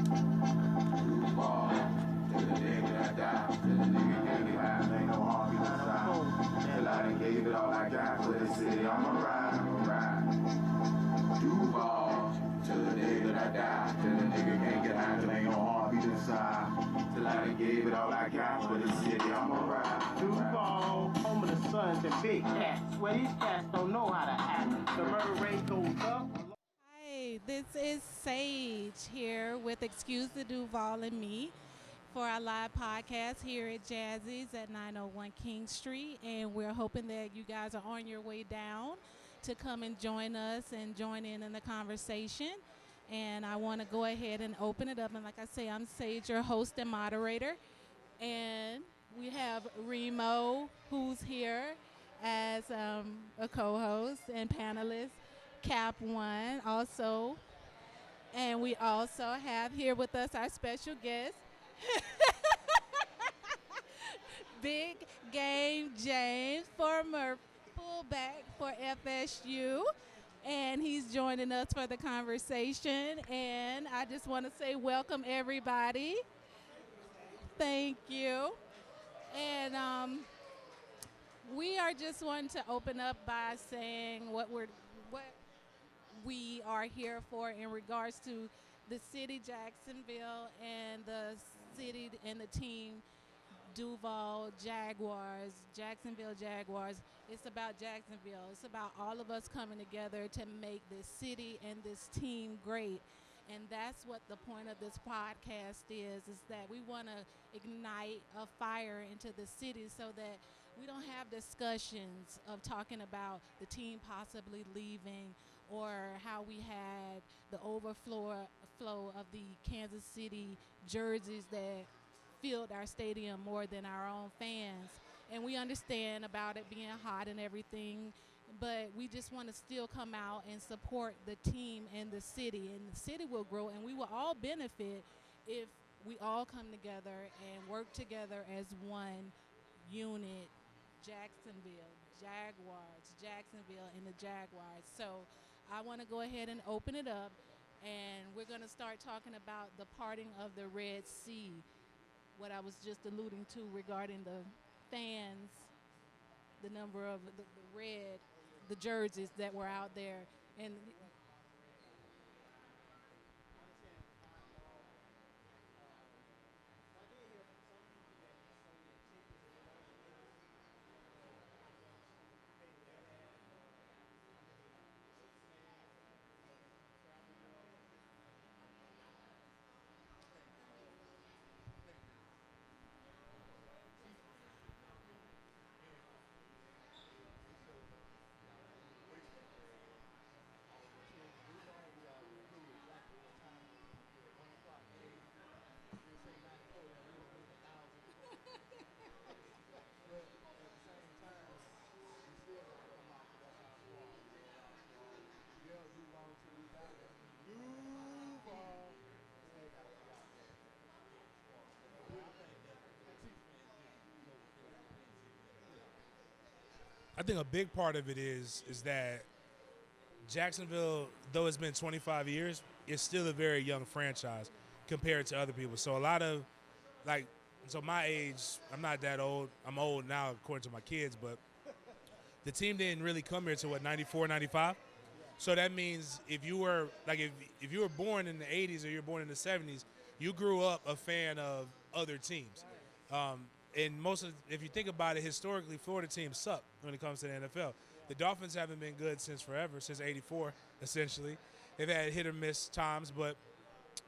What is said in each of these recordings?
Duval, till the day that I die, till the nigga can't get high, ain't no harm in the side. Till I done gave it all I got for the city, I'ma ride. Duval, till the day that I die, till the nigga can't get high, till ain't no harm in the side. Till I done gave it all I got for the city, I'ma ride. Duval, home of the Sons and Big Cats, where these cats don't know how to act. The murder rate goes up. Hi, this is Sage here with Excuse the Duval and Me for our live podcast here at Jazzy's at 901 King Street. And we're hoping that you guys are on your way down to come and join us and join in the conversation. And I want to go ahead and open it up. And like I say, I'm Sage, your host and moderator. And we have Remo, who's here as a co-host and panelist. Cap One also. And we also have here with us our special guest, Big Game James, former fullback for FSU. And he's joining us for the conversation. And I just want to say welcome, everybody. Thank you. And we are just wanting to open up by saying what we are here for in regards to the city Jacksonville and the city and the team Duval Jaguars, Jacksonville Jaguars. It's about Jacksonville. It's about all of us coming together to make this city and this team great. And that's what the point of this podcast is that we want to ignite a fire into the city so that we don't have discussions of talking about the team possibly leaving or how we had the overflow of the Kansas City jerseys that filled our stadium more than our own fans. And we understand about it being hot and everything, but we just want to still come out and support the team and the city. And the city will grow, and we will all benefit if we all come together and work together as one unit. Jacksonville, Jacksonville, and the Jaguars. So I want to go ahead and open it up, and we're going to start talking about the parting of the Red Sea, what I was just alluding to regarding the fans, the number of the jerseys that were out there. And I think a big part of it is that Jacksonville, though it's been 25 years, is still a very young franchise compared to other people. So a lot of, like, so my age, I'm not that old. I'm old now according to my kids, but the team didn't really come here to 94, 95. So that means if you were like if you were born in the 80s or you're born in the 70s, you grew up a fan of other teams. And if you think about it, historically, Florida teams suck when it comes to the NFL. The Dolphins haven't been good since forever, since '84, essentially. They've had hit or miss times, but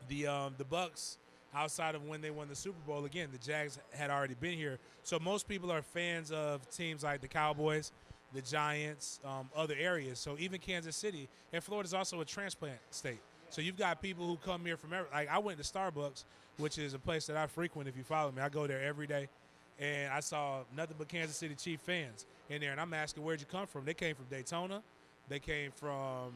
the Bucks, outside of when they won the Super Bowl, again, the Jags had already been here. So most people are fans of teams like the Cowboys, the Giants, other areas. So even Kansas City, and Florida's also a transplant state. So you've got people who come here from like I went to Starbucks, which is a place that I frequent. If you follow me, I go there every day. And I saw nothing but Kansas City Chief fans in there. And I'm asking, where'd you come from? They came from Daytona. They came from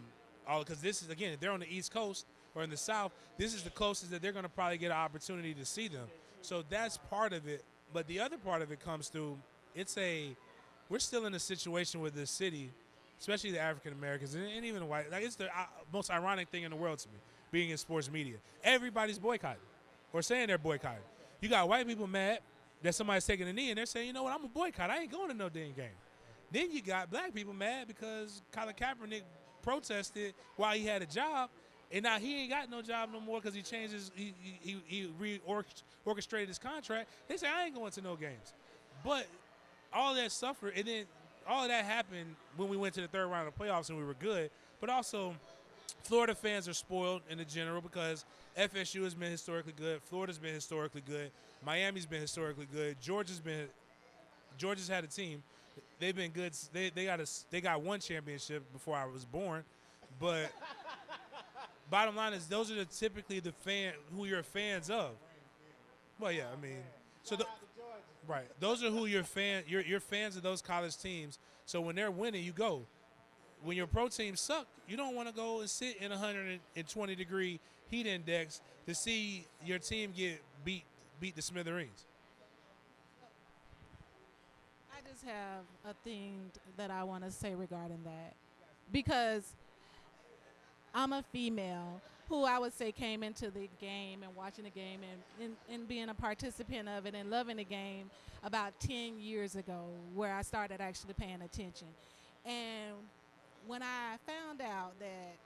because this is, again, if they're on the East Coast or in the South, this is the closest that they're going to probably get an opportunity to see them. So that's part of it. But the other part of it comes through, we're still in a situation with this city, especially the African Americans and even the white. Like, it's the most ironic thing in the world to me. being in sports media. Everybody's boycotting or saying they're boycotting. You got white people mad that somebody's taking a knee and they're saying, you know what, I'm a boycott. I ain't going to no damn game. Then you got black people mad because Colin Kaepernick protested while he had a job, and now he ain't got no job no more because he changed he reorchestrated his contract. They say, I ain't going to no games. But all that suffered, and then all of that happened when we went to the third round of the playoffs and we were good. But also, Florida fans are spoiled in the general because FSU has been historically good. Florida's been historically good. Miami's been historically good. Georgia's had a team. They've been good. They got one championship before I was born. But bottom line is those are typically the who you're fans of. Well, yeah, I mean, right. Those are who you're fans of those college teams. So when they're winning, you go. When your pro teams suck, you don't want to go and sit in 120-degree heat index to see your team get beat to smithereens. I just have a thing that I want to say regarding that, because I'm a female who I would say came into the game and watching the game and being a participant of it and loving the game about 10 years ago, where I started actually paying attention. And when I found out that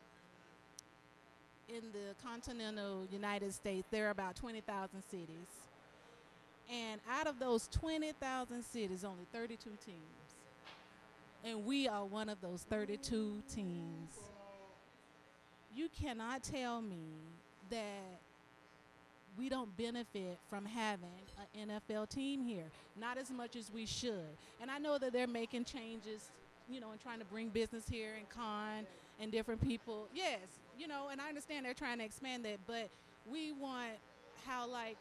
in the continental United States, there are about 20,000 cities, and out of those 20,000 cities, only 32 teams. And we are one of those 32 teams. You cannot tell me that we don't benefit from having an NFL team here, not as much as we should. And I know that they're making changes, and trying to bring business here and con and different people. Yes, and I understand they're trying to expand that, but we want how, like,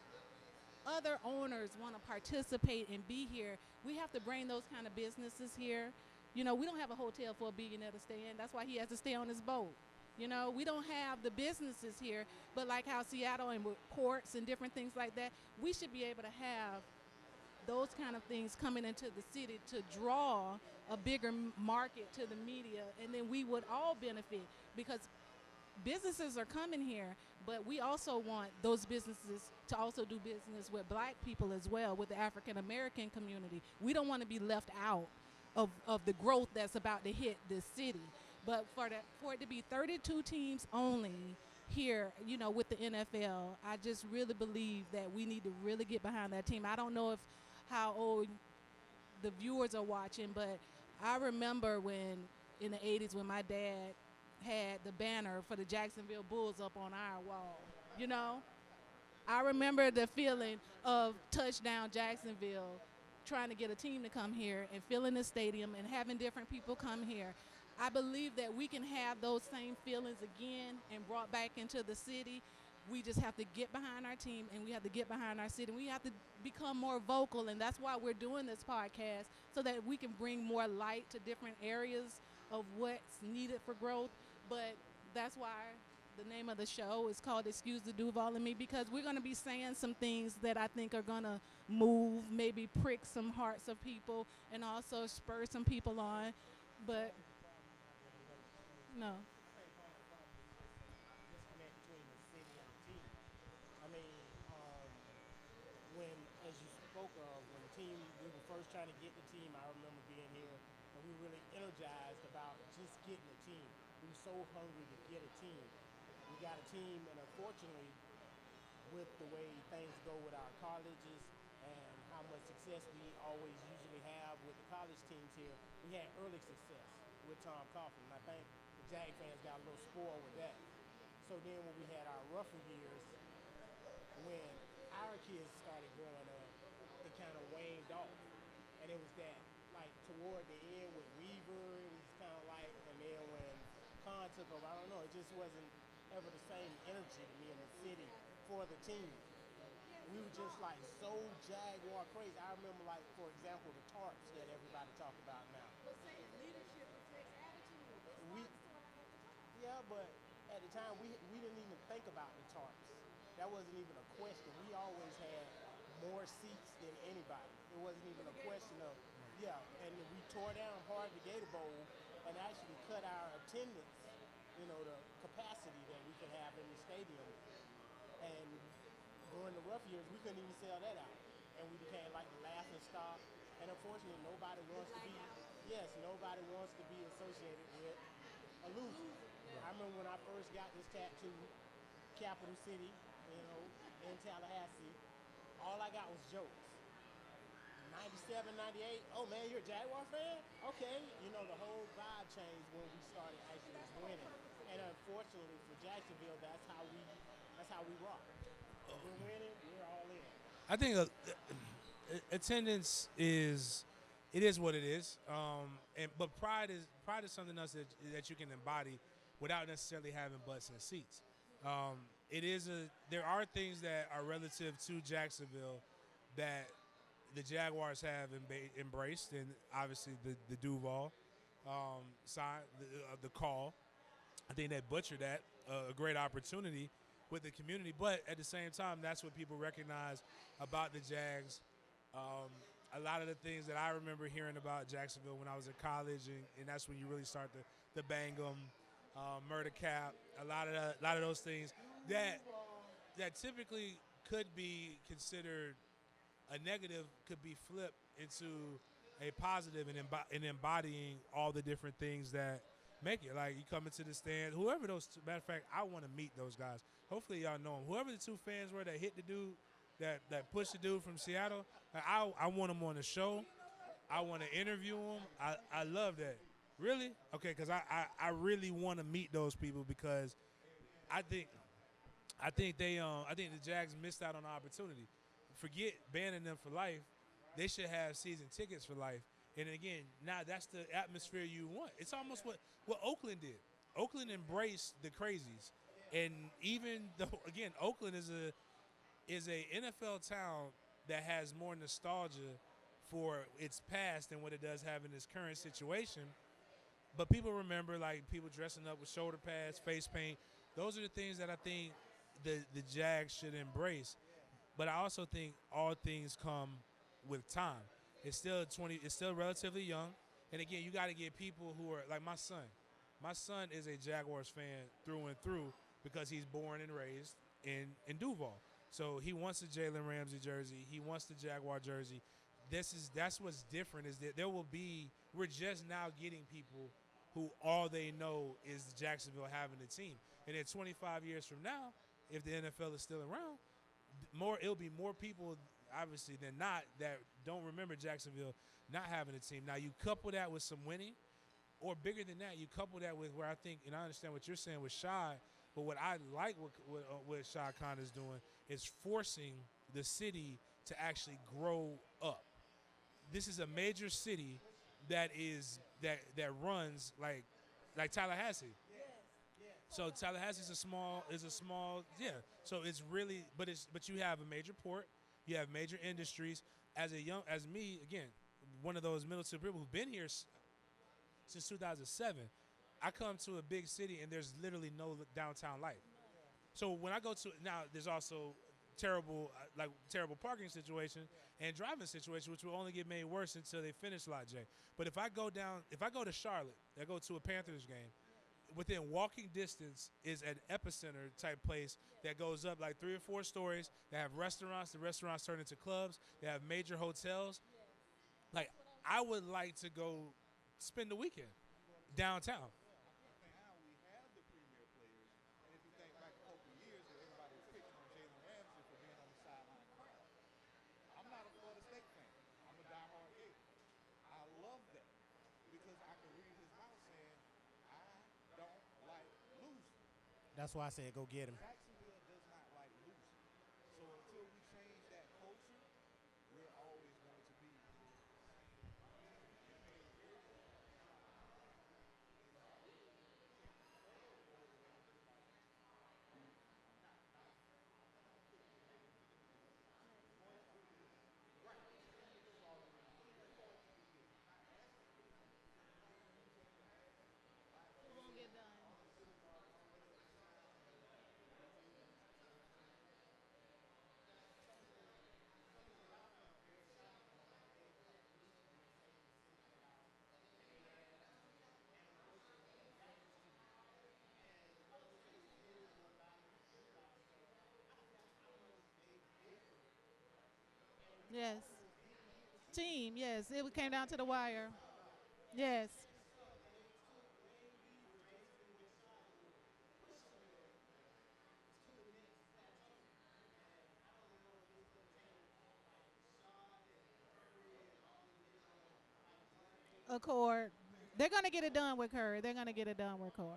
other owners want to participate and be here. We have to bring those kind of businesses here. We don't have a hotel for a billionaire to stay in. That's why he has to stay on his boat. We don't have the businesses here, but like how Seattle and with ports and different things like that, we should be able to have those kind of things coming into the city to draw a bigger market to the media, and then we would all benefit because businesses are coming here, but we also want those businesses to also do business with black people as well, with the African American community. We don't want to be left out of the growth that's about to hit this city. But for it to be 32 teams only here, with the NFL, I just really believe that we need to really get behind that team. I don't know how old the viewers are watching, but I remember when in the 80s when my dad had the banner for the Jacksonville Bulls up on our wall. I remember the feeling of touchdown Jacksonville, trying to get a team to come here and filling the stadium and having different people come here. I believe that we can have those same feelings again and brought back into the city. We just have to get behind our team, and we have to get behind our city. We have to become more vocal, and that's why we're doing this podcast, so that we can bring more light to different areas of what's needed for growth. But that's why the name of the show is called Excuse the Duval and Me, because we're going to be saying some things that I think are going to move, maybe prick some hearts of people, and also spur some people on. But no. Disconnect between the city and the team. I mean, when, as you spoke of, when we were first trying to get the team, I remember being here and we were really energized about just getting a team. We were so hungry to get a team. We got a team, and unfortunately, with the way things go with our colleges and how much success we always usually have with the college teams here, we had early success with Tom Coughlin. And I think the Jag fans got a little spoiled with that. So then when we had our rougher years, when our kids started growing up, it kind of waned off. And it was that, like, toward the end with Weaver, it was kind of like, and then when Khan took over, I don't know, it just wasn't ever the same energy to me in the city for the team. We were just like so Jaguar crazy. I remember, like, for example, the tarps that everybody talk about now. Yeah, but at the time we didn't even think about the tarps. That wasn't even a question. We always had more seats than anybody. It wasn't even a question of, and we tore down hard the Gator Bowl and actually cut our attendance the capacity that we could have in the stadium. And during the rough years, we couldn't even sell that out. And we became like the laughing stock. And unfortunately, nobody wants to be, yes, nobody wants to be associated with a loser. I remember when I first got this tattoo, Capital City, in Tallahassee, all I got was jokes. 97, 98, oh man, you're a Jaguar fan? Okay. The whole vibe changed when we started actually winning. And unfortunately for Jacksonville, that's how we rock. If we're winning, we're all in. I think attendance it is what it is. But pride is something else that you can embody without necessarily having butts in seats. There are things that are relative to Jacksonville that the Jaguars have embraced, and obviously the Duval sign, the call. I think they butchered that, a great opportunity with the community. But at the same time, that's what people recognize about the Jags. A lot of the things that I remember hearing about Jacksonville when I was in college, and that's when you really start the bang 'em, murder cap, a lot of those things that typically could be considered a negative could be flipped into a positive and embodying all the different things that make it. Like you come into the stand, whoever those, matter of fact, I want to meet those guys. Hopefully y'all know them. Whoever the two fans were that hit the dude, that pushed the dude from Seattle, I want them on the show. I want to interview them. I love that. Really? Okay, because I really want to meet those people because I think the Jags missed out on the opportunity. Forget banning them for life. They should have season tickets for life. And again, now that's the atmosphere you want. It's almost what Oakland did. Oakland embraced the crazies. And even though, again, Oakland is a NFL town that has more nostalgia for its past than what it does have in its current situation. But people remember, like, people dressing up with shoulder pads, face paint. Those are the things that I think the Jags should embrace. But I also think all things come with time. It's still relatively young. And again, you got to get people who are like my son. My son is a Jaguars fan through and through because he's born and raised in Duval. So he wants the Jalen Ramsey jersey. He wants the Jaguar jersey. That's what's different is that we're just now getting people who all they know is Jacksonville having a team. And then 25 years from now, if the NFL is still around, it'll be more people obviously than not that don't remember Jacksonville not having a team. Now you couple that with some winning, or bigger than that, you couple that with where I think, and I understand what you're saying with Shad, but what I like what Shad Khan is doing is forcing the city to actually grow up. This is a major city that runs like Tallahassee. So Tallahassee is a small, yeah. So it's really, but you have a major port, you have major industries. As me, again, one of those middle school people who've been here since 2007, I come to a big city and there's literally no downtown life. So when I go to, now there's also terrible parking situation and driving situation, which will only get made worse until they finish Lot J. But if I go to Charlotte, I go to a Panthers game, within walking distance is an epicenter type place that goes up like 3 or 4 stories. They have restaurants. The restaurants turn into clubs. They have major hotels. Like, I would like to go spend the weekend downtown. Now we have the premier players, and if you think back a couple of years, that everybody was picking on Jalen Ramsey for being on the sideline crying. I'm not a Florida State fan. I'm a diehard Gator. I love that because I can read his mouth saying, I don't like losing. That's why I said go get him. Jacksonville does not like losing. So until we change that culture, we're always going to be. It won't get done. Yes. Team, yes. It came down to the wire. Yes. Accord. They're gonna get it done with Curry. They're gonna get it done with Curry.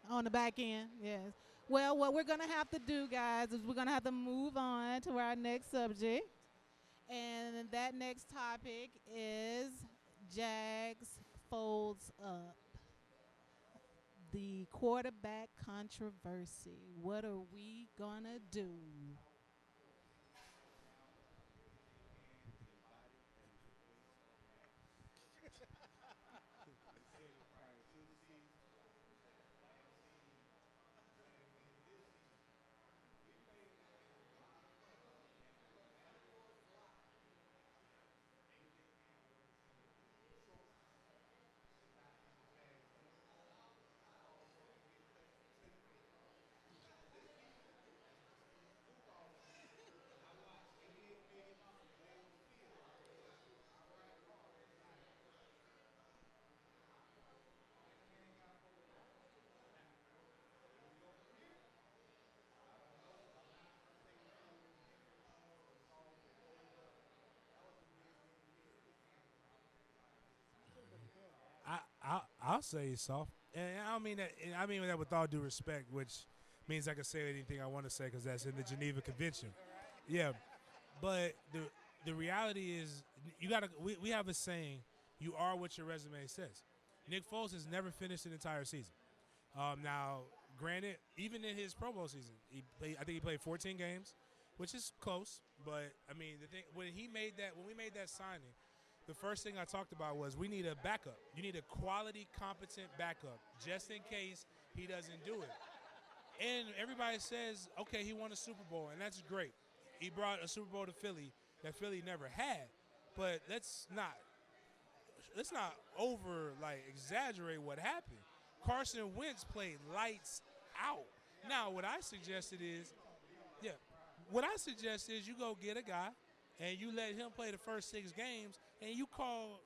On the back end, yes. Well, what we're gonna have to do, guys, is we're gonna have to move on to our next subject, and that next topic is Jags folds up. The quarterback controversy. What are we gonna do? prior to the season. I'll say soft, and I don't mean that. And I mean that with all due respect, which means I can say anything I want to say because that's in the Geneva Convention. Yeah, but the reality is, you gotta. We have a saying: "You are what your resume says." Nick Foles has never finished an entire season. Now, granted, even in his Pro Bowl season, I think he played 14 games, which is close. But I mean, the thing when we made that signing, the first thing I talked about was we need a backup. You need a quality, competent backup just in case he doesn't do it. And everybody says, okay, he won a Super Bowl, and that's great. He brought a Super Bowl to Philly that Philly never had. But let's not over like exaggerate what happened. Carson Wentz played lights out. Now, what I suggested is, yeah, what I suggest is you go get a guy and you let him play the first 6 games, and you call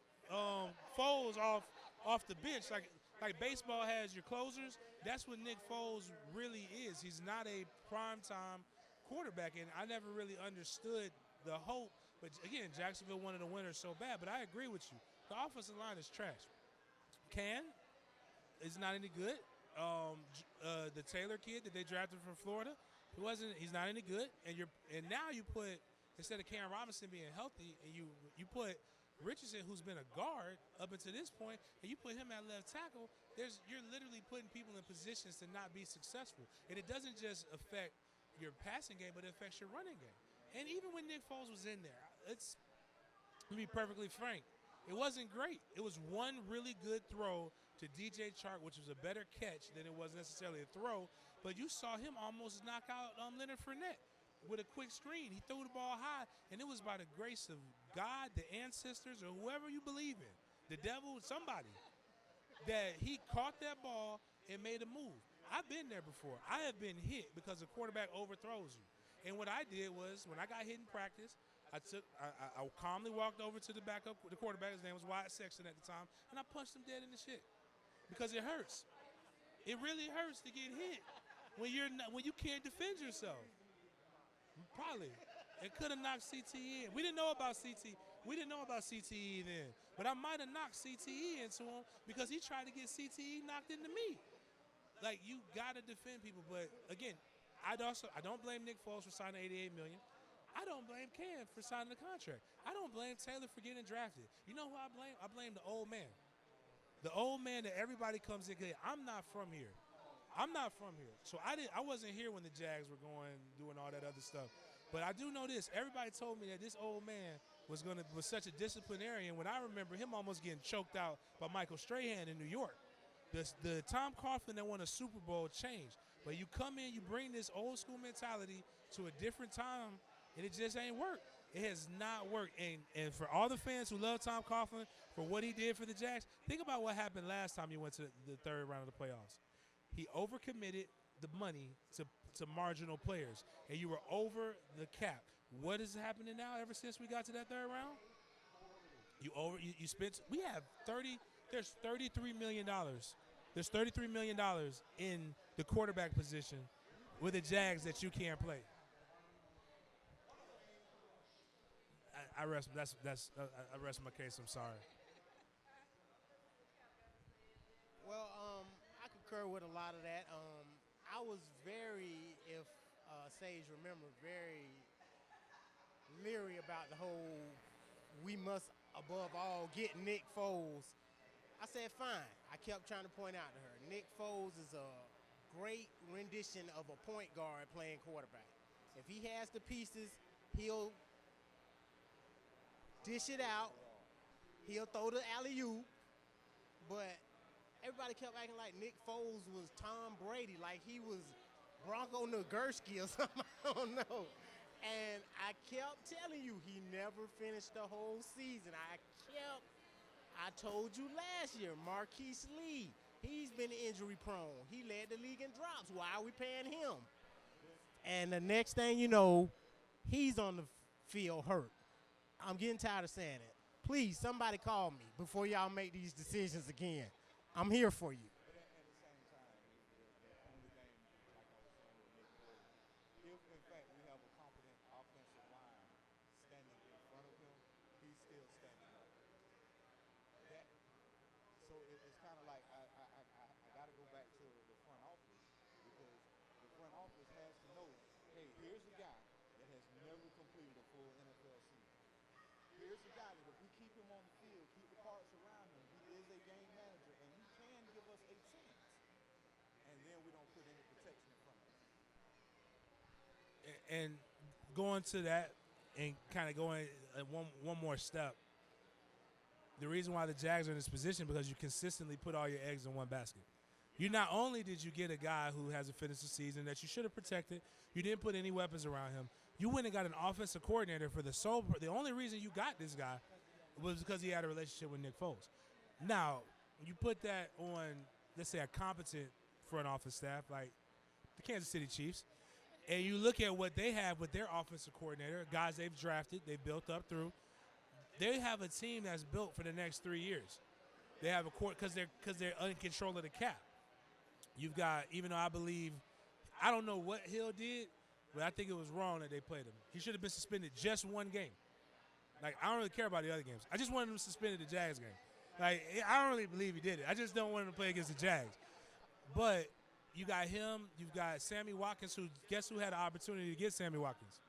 Foles off the bench like baseball has your closers. That's what Nick Foles really is. He's not a primetime quarterback, and I never really understood the hope. But again, Jacksonville wanted to win her so bad. But I agree with you. The offensive line is trash. Can is not any good. The Taylor kid that they drafted from Florida, he's not any good. And now you put, instead of Cam Robinson being healthy, and you put Richardson, who's been a guard up until this point, and you put him at left tackle. You're literally putting people in positions to not be successful. And it doesn't just affect your passing game, but it affects your running game. And even when Nick Foles was in there, let me be perfectly frank, it wasn't great. It was one really good throw to DJ Chark, which was a better catch than it was necessarily a throw. But you saw him almost knock out Leonard Fournette with a quick screen. He threw the ball high, and it was by the grace of God, the ancestors, or whoever you believe in, the devil, somebody, that he caught that ball and made a move. I've been there before. I have been hit because the quarterback overthrows you. And what I did was, when I got hit in practice, I calmly walked over to the quarterback. His name was Wyatt Sexton at the time, and I punched him dead in the shit because it hurts. It really hurts to get hit when you can't defend yourself. Probably. It could have knocked CTE in. We didn't know about CTE then, but I might have knocked CTE into him because he tried to get CTE knocked into me. Like, you gotta defend people, but again, I don't blame Nick Foles for signing $88 million. I don't blame Cam for signing the contract. I don't blame Taylor for getting drafted. You know who I blame? I blame the old man. The old man that everybody comes in. I'm not from here. So I wasn't here when the Jags were doing all that other stuff. But I do know this. Everybody told me that this old man was such a disciplinarian when I remember him almost getting choked out by Michael Strahan in New York. The Tom Coughlin that won a Super Bowl changed. But you come in, you bring this old school mentality to a different time, and it just ain't work. It has not worked. And for all the fans who love Tom Coughlin for what he did for the Jags, think about what happened last time you went to the third round of the playoffs. He overcommitted the money to marginal players, and you were over the cap. What is happening now ever since we got to that third round? You spent. We have 30. There's $33 million. There's $33 million in the quarterback position with the Jags that you can't play. I rest. I rest my case. I'm sorry. Well, I concur with a lot of that. I was very, if Sage remember, very leery about the whole we must, above all, get Nick Foles. I said, fine. I kept trying to point out to her, Nick Foles is a great rendition of a point guard playing quarterback. If he has the pieces, he'll dish it out. He'll throw the alley-oop. But everybody kept acting like Nick Foles was Tom Brady, like he was Bronco Nagurski or something. I don't know. And I kept telling you, he never finished the whole season. I told you last year, Marquise Lee, he's been injury prone. He led the league in drops. Why are we paying him? And the next thing you know, he's on the field hurt. I'm getting tired of saying it. Please, somebody call me before y'all make these decisions again. I'm here for you. But at the same time, the only thing, like I was saying with Nick Foles, if in fact we have a competent offensive line standing in front of him, he's still standing up. So it's kind of like I got to go back to the front office, because the front office has to know, hey, here's a guy that has never completed a full NFL season. Here's a guy that if we keep him on the field, keep the parts around him, he is a game manager, and he can give us a chance. And then we don't put any protection in front of him. And going to that and kind of going one more step, the reason why the Jags are in this position because you consistently put all your eggs in one basket. You not only did you get a guy who hasn't finished the season that you should have protected, you didn't put any weapons around him. You went and got an offensive coordinator for the only reason you got this guy was because he had a relationship with Nick Foles. Now, you put that on, let's say, a competent front office staff like the Kansas City Chiefs, and you look at what they have with their offensive coordinator, guys they've drafted, they've built up through. They have a team that's built for the next 3 years. They have a court because they're in control of the cap. You've got, even though I don't know what Hill did, but I think it was wrong that they played him. He should have been suspended just one game. Like, I don't really care about the other games. I just wanted him suspended the Jags game. Like, I don't really believe he did it. I just don't want him to play against the Jags. But you got him. You've got Sammy Watkins, who, guess who had the opportunity to get Sammy Watkins?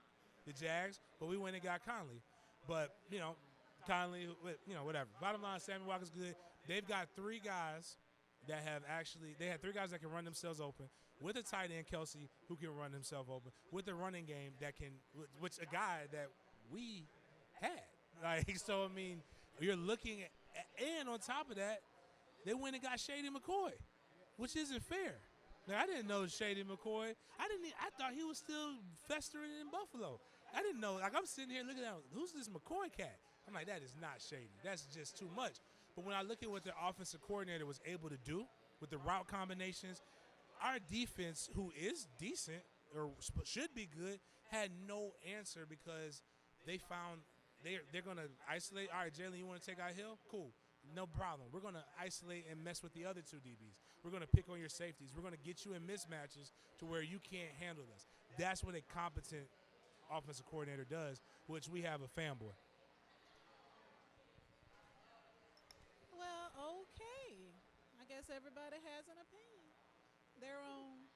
The Jags. But we went and got Conley. But, Conley, whatever. Bottom line, Sammy Watkins good. They've got three guys that had three guys that can run themselves open, with a tight end, Kelsey, who can run himself open, with a running game which a guy that we had. Like, so, I mean, you're looking at, and on top of that, they went and got Shady McCoy, which isn't fair. Now, I didn't know Shady McCoy. I thought he was still festering in Buffalo. I didn't know. Like, I'm sitting here looking at him, who's this McCoy cat? I'm like, that is not Shady. That's just too much. But when I look at what the offensive coordinator was able to do with the route combinations, our defense, who is decent or should be good, had no answer because they found they're going to isolate. All right, Jalen, you want to take out Hill? Cool. No problem. We're going to isolate and mess with the other two DBs. We're going to pick on your safeties. We're going to get you in mismatches to where you can't handle us. That's what a competent offensive coordinator does, which we have a fanboy. Well, okay. I guess everybody has an opinion. Their own.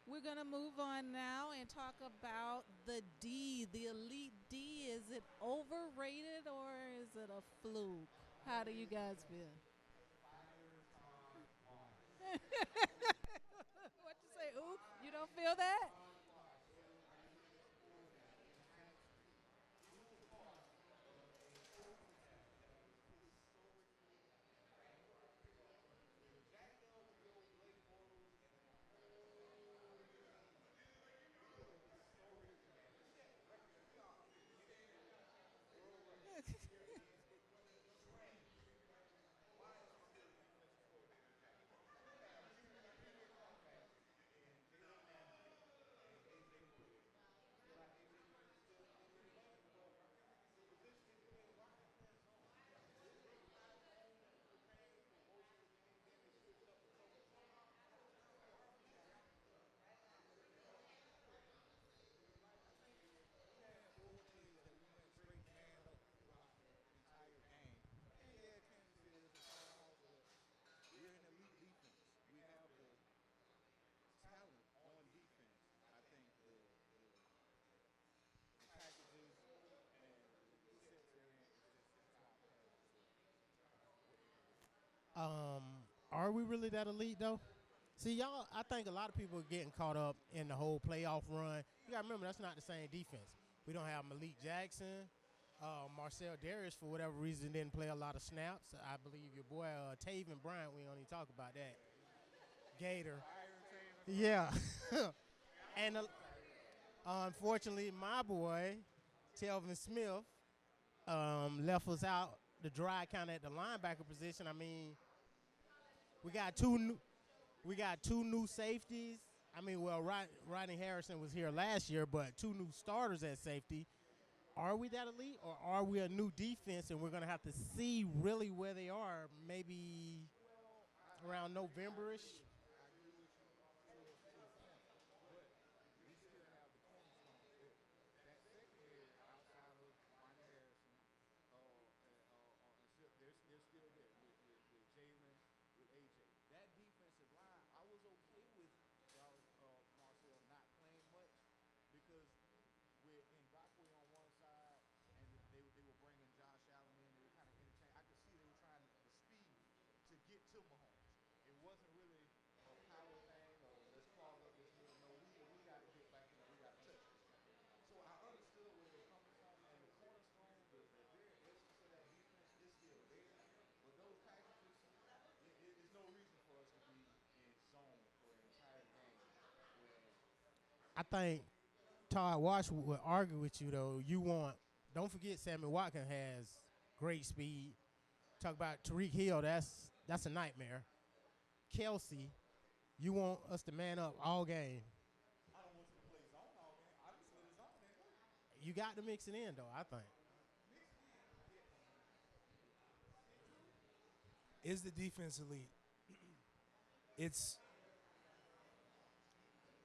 We're going to move on now and talk about the D, the Elite D. Is it overrated or is it a fluke? How do you guys feel? What you say, ooh? You don't feel that? Four plays that we went straight man up throughout the entire game. And yeah, Kansas City is a powerhouse, but we're an elite defense. We have the talent on defense. I think the packages and the sets they're in is just it's not playing to what they can do. Are we really that elite though? See, y'all, I think a lot of people are getting caught up in the whole playoff run. You gotta remember that's not the same defense. We don't have Malik Jackson. Marcel Darius, for whatever reason, didn't play a lot of snaps. I believe your boy Taven Bryant, we don't even talk about that. Gator. Yeah. And unfortunately, my boy, Telvin Smith, left us out to dry kind of at the linebacker position. I mean, we got two new safeties. I mean, well, Rodney Harrison was here last year, but two new starters at safety. Are we that elite, or are we a new defense, and we're going to have to see really where they are maybe around November-ish? I agree with you to a point, but we still have the cornerstone there. That secondary outside of Ronnie Harrison, they're still there with Jalen, with AJ. That defensive line, I was okay with Marcel not playing much because with Ngakwe on one side and they were bringing Josh Allen in, they were kind of interchanging. I could see they were trying the speed to get to Mahomes. It wasn't really a power thing or let's clog up this middle. No, we got to get back in there. We got to touch this thing. So I understood where they were coming from, and the cornerstone, the very essence of that defense is still there. But those packages, there's no reason for us to be in zone for an entire game. Where I think Todd Wash would argue with you, though. Don't forget Sammy Watkins has great speed. Talk about Tariq Hill, that's a nightmare. Kelsey, you want us to man up all game. I don't want you to play zone all game. Obviously, the zone ain't working. You got to mix it in, though, I think. Is the defense elite?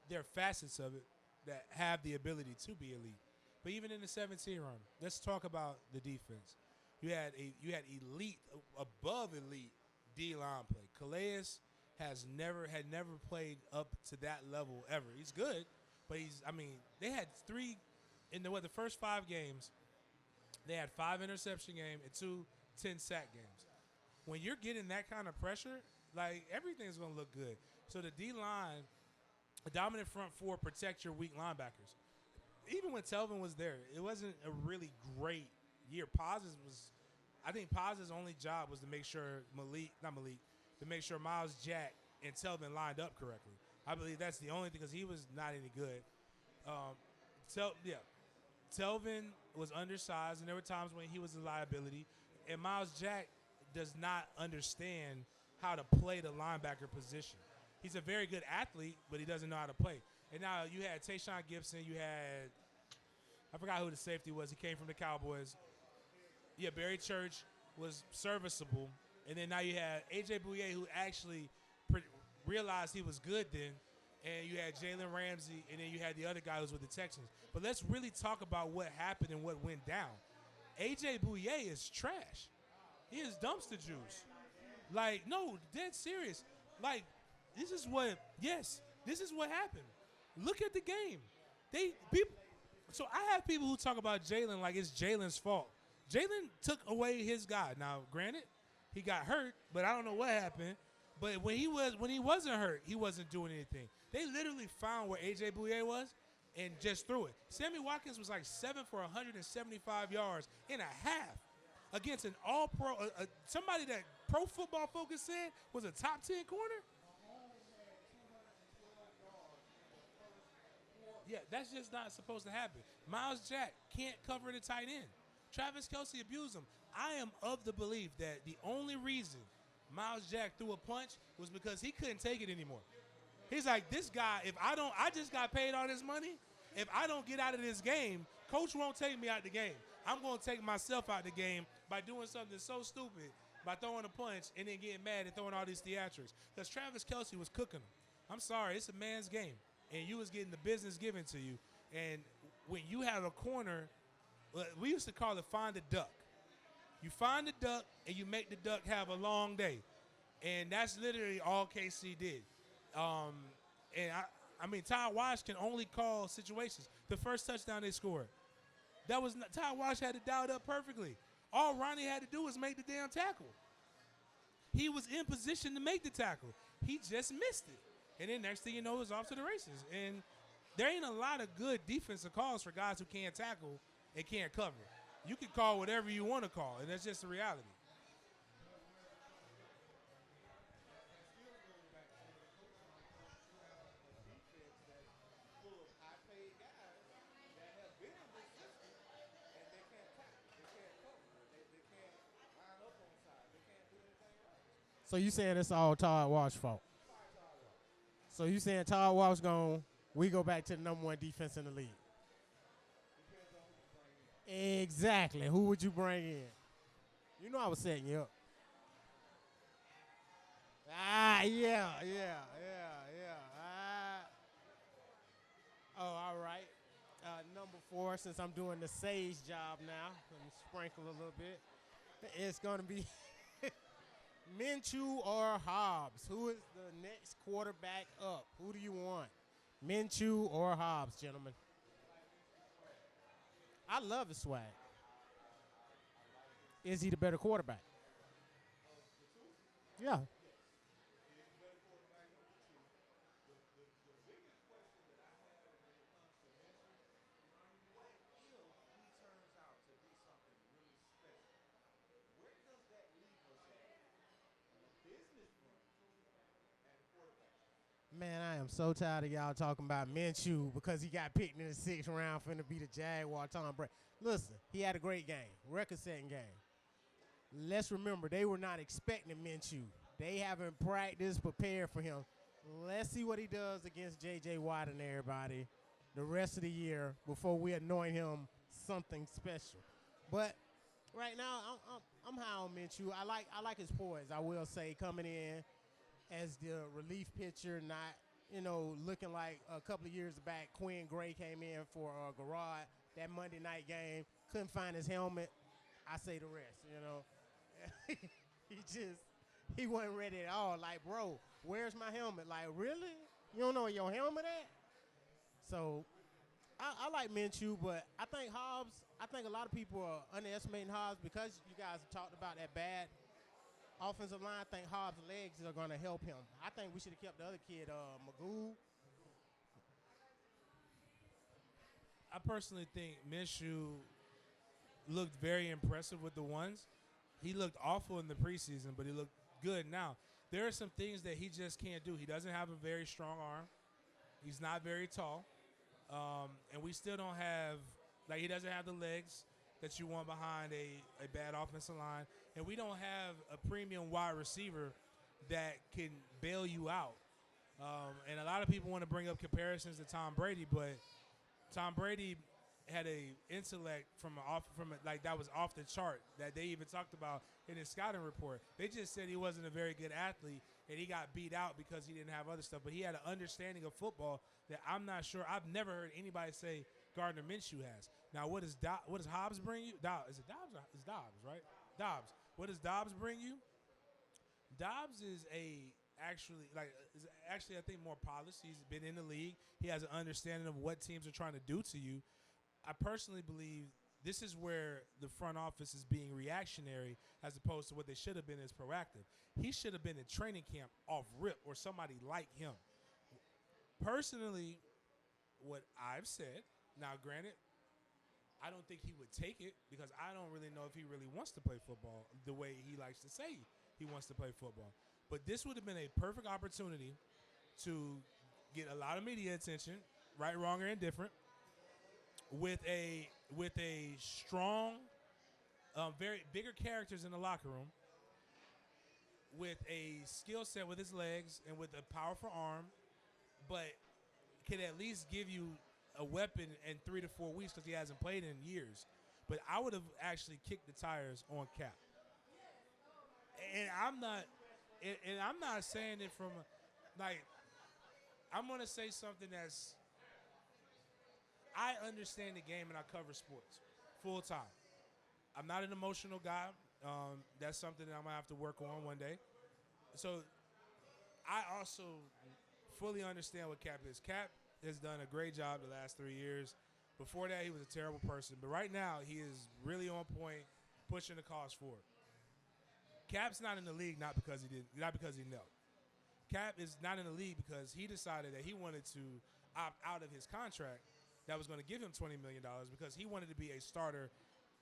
There are facets of it that have the ability to be elite. But even in the 17 run, let's talk about the defense. You had elite, above elite D-line play. Calais had never played up to that level ever. He's good, but they had three in the first 5 games. They had 5 interception games and 2 10-sack games. When you're getting that kind of pressure, like, everything's going to look good. So the D-line, a dominant front four, protect your weak linebackers. Even when Telvin was there, it wasn't a really great year. I think Paz's only job was to make sure to make sure Miles Jack and Telvin lined up correctly. I believe that's the only thing, because he was not any good. Telvin was undersized, and there were times when he was a liability. And Miles Jack does not understand how to play the linebacker position. He's a very good athlete, but he doesn't know how to play. And now you had Tayshaun Gibson. You had, I forgot who the safety was. He came from the Cowboys. Yeah, Barry Church was serviceable. And then now you had A.J. Bouye, who actually realized he was good then. And you had Jalen Ramsey, and then you had the other guy who was with the Texans. But let's really talk about what happened and what went down. A.J. Bouye is trash. He is dumpster juice. Like, no, dead serious. Like, this is what happened. Look at the game. So I have people who talk about Jalen like it's Jalen's fault. Jalen took away his guy. Now, granted, he got hurt, but I don't know what happened. But when he wasn't hurt, he wasn't doing anything. They literally found where A.J. Bouye was and just threw it. Sammy Watkins was like 7 for 175 yards in a half against an all-pro, somebody that Pro Football Focus said was a top 10 corner. Yeah, that's just not supposed to happen. Miles Jack can't cover the tight end. Travis Kelce abused him. I am of the belief that the only reason Miles Jack threw a punch was because he couldn't take it anymore. He's like, this guy, I just got paid all this money. If I don't get out of this game, coach won't take me out the game. I'm going to take myself out the game by doing something so stupid, by throwing a punch and then getting mad and throwing all these theatrics. Because Travis Kelce was cooking him. I'm sorry, it's a man's game. And you was getting the business given to you. And when you have a corner, we used to call it find a duck. You find the duck and you make the duck have a long day. And that's literally all KC did. And I mean, Ty Wash can only call situations. The first touchdown they scored, Ty Wash had it dialed up perfectly. All Ronnie had to do was make the damn tackle. He was in position to make the tackle. He just missed it. And then next thing you know, it was off to the races. And there ain't a lot of good defensive calls for guys who can't tackle and can't cover. You can call whatever you want to call, and that's just the reality. So you saying it's all Todd Walsh's fault? So you saying Todd Walsh we go back to the number one defense in the league? Exactly. Who would you bring in? You know I was setting you up. Yeah. Oh, all right. Number 4, since I'm doing the Sage job now, let me sprinkle a little bit. It's going to be Minshew or Hobbs. Who is the next quarterback up? Who do you want? Minshew or Hobbs, gentlemen? I love his swag. Is he the better quarterback? Yeah. Man, I am so tired of y'all talking about Minshew because he got picked in the 6th round finna be the Jaguar Tom Brady. Listen, he had a great game, record-setting game. Let's remember, they were not expecting Minshew. They haven't practiced, prepared for him. Let's see what he does against J.J. Watt and everybody the rest of the year before we anoint him something special. But right now, I'm high on Minshew. I like his poise, I will say, coming in as the relief pitcher, not, looking like a couple of years back, Quinn Gray came in for Garrard, that Monday night game, couldn't find his helmet. I say the rest, he wasn't ready at all. Like, bro, where's my helmet? Like, really? You don't know where your helmet at? So I like Minshew, but I think a lot of people are underestimating Hobbs because you guys have talked about that bad offensive line. I think Hobbs' legs are going to help him. I think we should have kept the other kid, Magoo. I personally think Minshew looked very impressive with the ones. He looked awful in the preseason, but he looked good now. There are some things that he just can't do. He doesn't have a very strong arm. He's not very tall. And we still don't have, he doesn't have the legs that you want behind a bad offensive line. And we don't have a premium wide receiver that can bail you out. And a lot of people want to bring up comparisons to Tom Brady, but Tom Brady had a intellect that was off the chart that they even talked about in his scouting report. They just said he wasn't a very good athlete and he got beat out because he didn't have other stuff. But he had an understanding of football that I'm not sure. I've never heard anybody say Gardner Minshew has. Now, what does Hobbs bring you? Is it Dobbs? It's Dobbs, right? Dobbs. What does Dobbs bring you? Dobbs is actually I think more polished. He's been in the league. He has an understanding of what teams are trying to do to you. I personally believe this is where the front office is being reactionary as opposed to what they should have been as proactive. He should have been in training camp off rip or somebody like him. Personally, what I've said, now granted, I don't think he would take it because I don't really know if he really wants to play football the way he likes to say he wants to play football. But this would have been a perfect opportunity to get a lot of media attention, right, wrong, or indifferent, with a strong very bigger characters in the locker room, with a skill set with his legs and with a powerful arm, but can at least give you a weapon in 3 to 4 weeks because he hasn't played in years. But I would have actually kicked the tires on Cap. And I'm not saying it from like, I'm gonna say something that's, I understand the game and I cover sports full time. I'm not an emotional guy. That's something that I'm gonna have to work on one day. So I also fully understand what Cap is. Cap has done a great job the last 3 years. Before that, he was a terrible person. But right now, he is really on point, pushing the cause forward. Cap's not in the league not because he knelt. Cap is not in the league because he decided that he wanted to opt out of his contract that was going to give him $20 million because he wanted to be a starter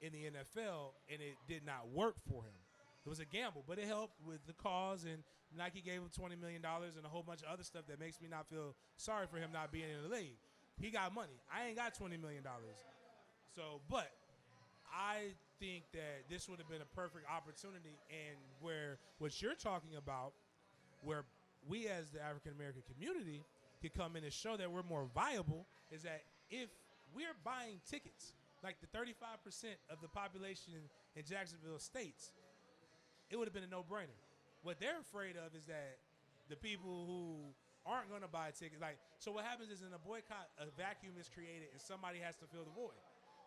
in the NFL, and it did not work for him. It was a gamble, but it helped with the cause, and Nike gave him $20 million and a whole bunch of other stuff that makes me not feel sorry for him not being in the league. He got money. I ain't got $20 million. So, but I think that this would have been a perfect opportunity, and where what you're talking about, where we as the African-American community could come in and show that we're more viable, is that if we're buying tickets, like the 35% of the population in Jacksonville states, it would have been a no-brainer. What they're afraid of is that the people who aren't going to buy tickets, like, so what happens is in a boycott, a vacuum is created and somebody has to fill the void.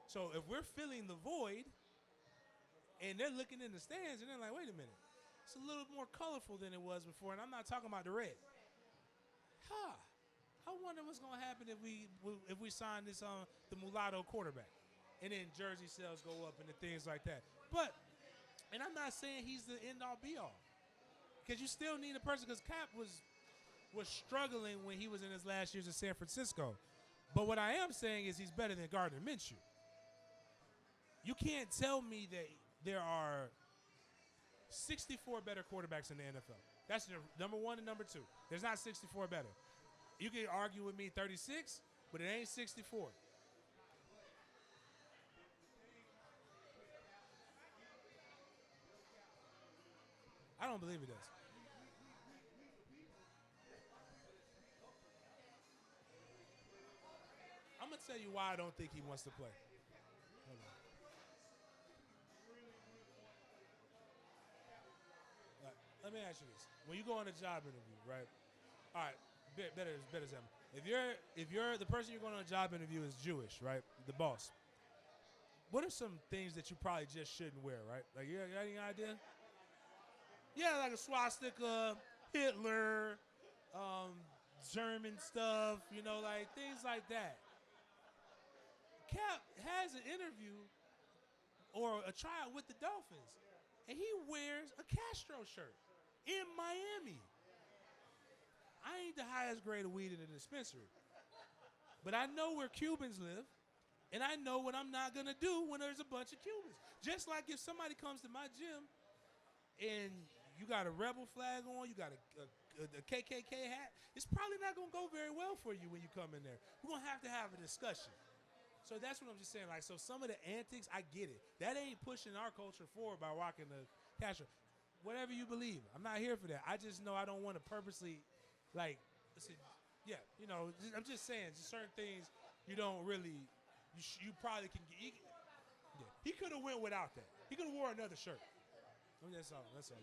So if we're filling the void and they're looking in the stands and they're like, wait a minute, it's a little more colorful than it was before, and I'm not talking about the red. I wonder what's going to happen if we sign this the mulatto quarterback, and then jersey sales go up and the things like that. But, and I'm not saying he's the end-all be-all, because you still need a person, because Cap was struggling when he was in his last years in San Francisco. But what I am saying is he's better than Gardner Minshew. You can't tell me that there are 64 better quarterbacks in the NFL. That's the number one and number two. There's not 64 better. You can argue with me 36, but it ain't 64. I don't believe it does. I'm going to tell you why I don't think he wants to play. Hold on. Let me ask you this. When you go on a job interview, right? All right, better example. If you're the person you're going on a job interview is Jewish, right? The boss. What are some things that you probably just shouldn't wear, right? Like, you got any idea? Yeah, like a swastika, Hitler, German stuff, like things like that. Cap has an interview or a tryout with the Dolphins, and he wears a Castro shirt in Miami. I ain't the highest grade of weed in the dispensary, but I know where Cubans live, and I know what I'm not gonna do when there's a bunch of Cubans. Just like if somebody comes to my gym and you got a rebel flag on, you got a KKK hat, it's probably not gonna go very well for you when you come in there. We're gonna have to have a discussion. So that's what I'm just saying. Like, so some of the antics, I get it. That ain't pushing our culture forward by rocking the Castro. Whatever you believe, I'm not here for that. I just know I don't want to purposely, like, listen, yeah, I'm just saying, just certain things you don't really, you probably can get. He could have went without that. He could have wore another shirt. I mean, that's all I'm saying.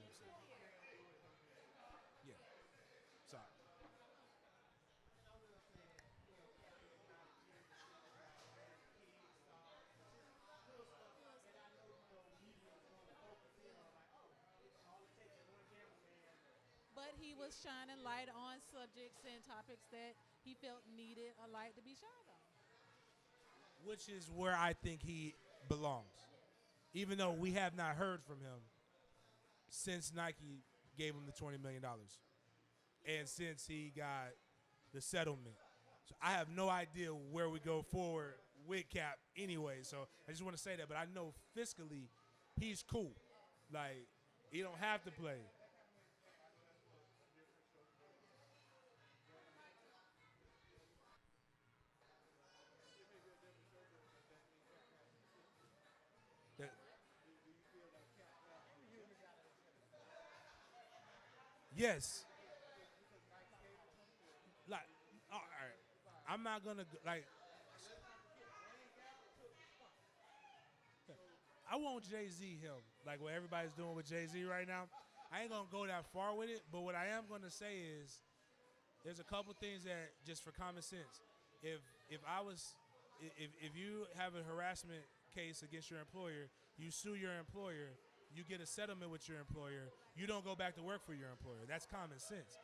Yeah. Sorry. But he was shining light on subjects and topics that he felt needed a light to be shined on. Which is where I think he belongs. Even though we have not heard from him since Nike gave him the $20 million. And since he got the settlement. So I have no idea where we go forward with Cap anyway. So I just want to say that. But I know fiscally, he's cool. Like, he don't have to play. Yes. Like, all right. I'm not gonna like. I want Jay-Z help, like what everybody's doing with Jay-Z right now. I ain't gonna go that far with it, but what I am gonna say is there's a couple things that just for common sense. If if I was if you have a harassment case against your employer, you sue your employer, you get a settlement with your employer, you don't go back to work for your employer. That's common sense.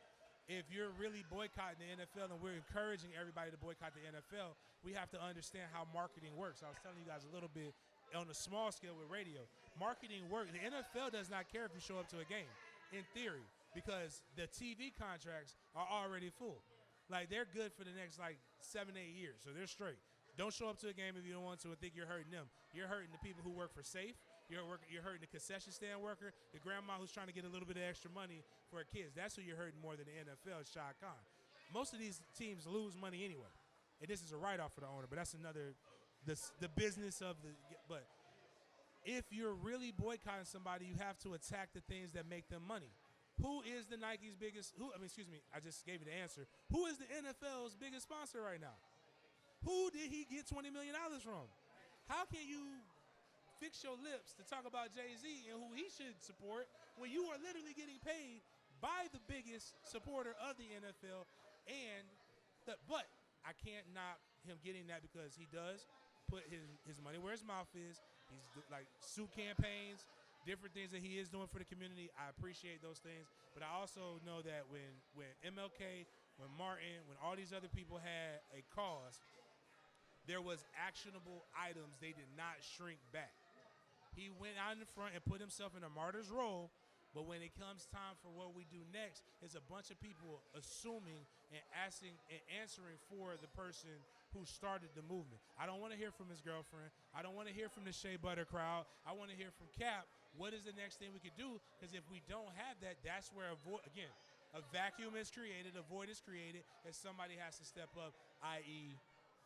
If you're really boycotting the NFL and we're encouraging everybody to boycott the NFL, we have to understand how marketing works. I was telling you guys a little bit on a small scale with radio. Marketing works. The NFL does not care if you show up to a game, in theory, because the TV contracts are already full. Like, they're good for the next, 7, 8 years, so they're straight. Don't show up to a game if you don't want to and think you're hurting them. You're hurting the people who work for Safe. You're hurting the concession stand worker, the grandma who's trying to get a little bit of extra money for her kids. That's who you're hurting more than the NFL, Shad Khan. Most of these teams lose money anyway. And this is a write-off for the owner, but that's another, the business of the, but if you're really boycotting somebody, you have to attack the things that make them money. Who is the Nike's biggest, I just gave you the answer. Who is the NFL's biggest sponsor right now? Who did he get $20 million from? How can you fix your lips to talk about Jay-Z and who he should support when you are literally getting paid by the biggest supporter of the NFL? But I can't knock him getting that because he does put his money where his mouth is. He's like suit campaigns, different things that he is doing for the community. I appreciate those things. But I also know that when MLK, when Martin, when all these other people had a cause, there was actionable items. They did not shrink back. He went out in the front and put himself in a martyr's role, but when it comes time for what we do next, it's a bunch of people assuming and asking and answering for the person who started the movement. I don't want to hear from his girlfriend. I don't want to hear from the Shea Butter crowd. I want to hear from Cap. What is the next thing we could do? Because if we don't have that, that's where, a vacuum is created, a void is created, and somebody has to step up, i.e.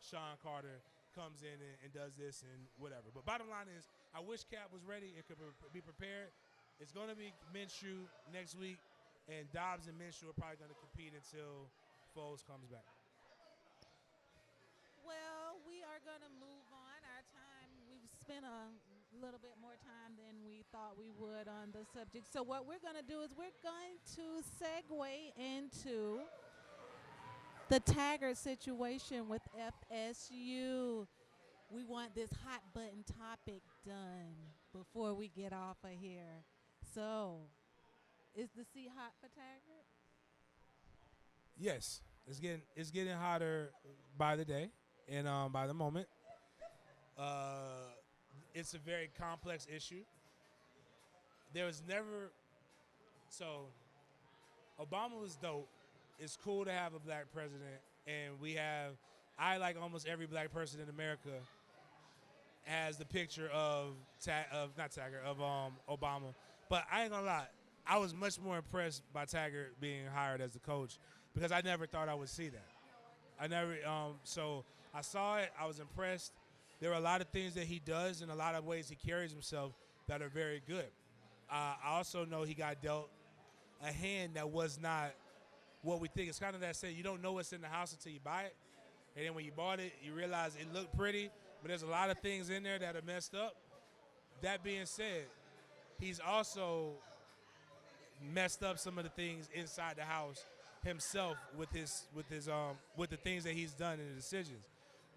Sean Carter comes in and does this and whatever. But bottom line is, I wish Cap was ready and could be prepared. It's going to be Minshew next week, and Dobbs and Minshew are probably going to compete until Foles comes back. Well, we are going to move on. Our time, we've spent a little bit more time than we thought we would on the subject. So what we're going to do is we're going to segue into the Taggart situation with FSU. We want this hot button topic done before we get off of here. So, is the seat hot for Taggart? Yes, it's getting hotter by the day and by the moment. It's a very complex issue. There was never Obama was dope. It's cool to have a black president, and I like almost every black person in America has the picture of Obama. But I ain't gonna lie, I was much more impressed by Taggart being hired as the coach because I never thought I would see that. So I saw it, I was impressed. There are a lot of things that he does and a lot of ways he carries himself that are very good. I also know he got dealt a hand that was not what we think. It's kind of that saying, you don't know what's in the house until you buy it. And then when you bought it, you realize it looked pretty, but there's a lot of things in there that are messed up. That being said, he's also messed up some of the things inside the house himself with the things that he's done and the decisions.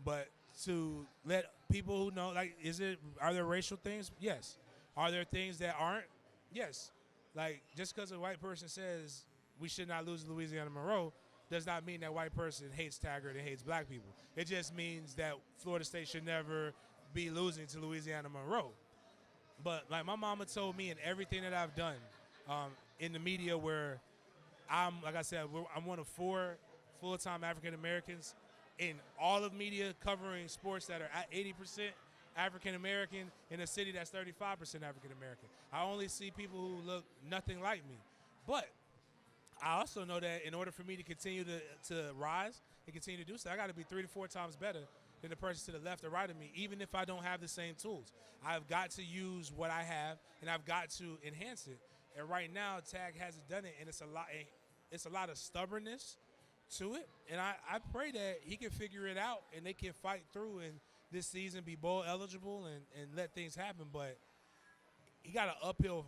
But to let people who know, are there racial things? Yes. Are there things that aren't? Yes. Like, just because a white person says we should not lose Louisiana Monroe does not mean that white person hates Taggart and hates black people. It just means that Florida State should never be losing to Louisiana Monroe. But like my mama told me, in everything that I've done in the media, where I'm one of 4 full-time African Americans in all of media covering sports that are at 80% African American in a city that's 35% African American. I only see people who look nothing like me. But I also know that in order for me to continue to rise and continue to do so, I got to be 3 to 4 times better than the person to the left or right of me, even if I don't have the same tools. I've got to use what I have, and I've got to enhance it. And right now, Tag hasn't done it, and it's a lot of stubbornness to it. And I pray that he can figure it out and they can fight through and this season be bowl eligible and let things happen. But he got an uphill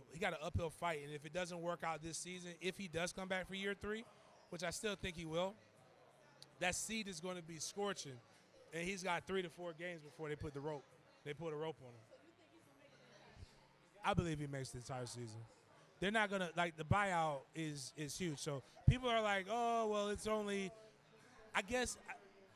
fight, and if it doesn't work out this season, if he does come back for year 3, which I still think he will, that seed is going to be scorching, and he's got 3 to 4 games before they put a rope on him. I believe he makes the entire season. They're not gonna the buyout is huge. So people are like, oh well, it's only. I guess,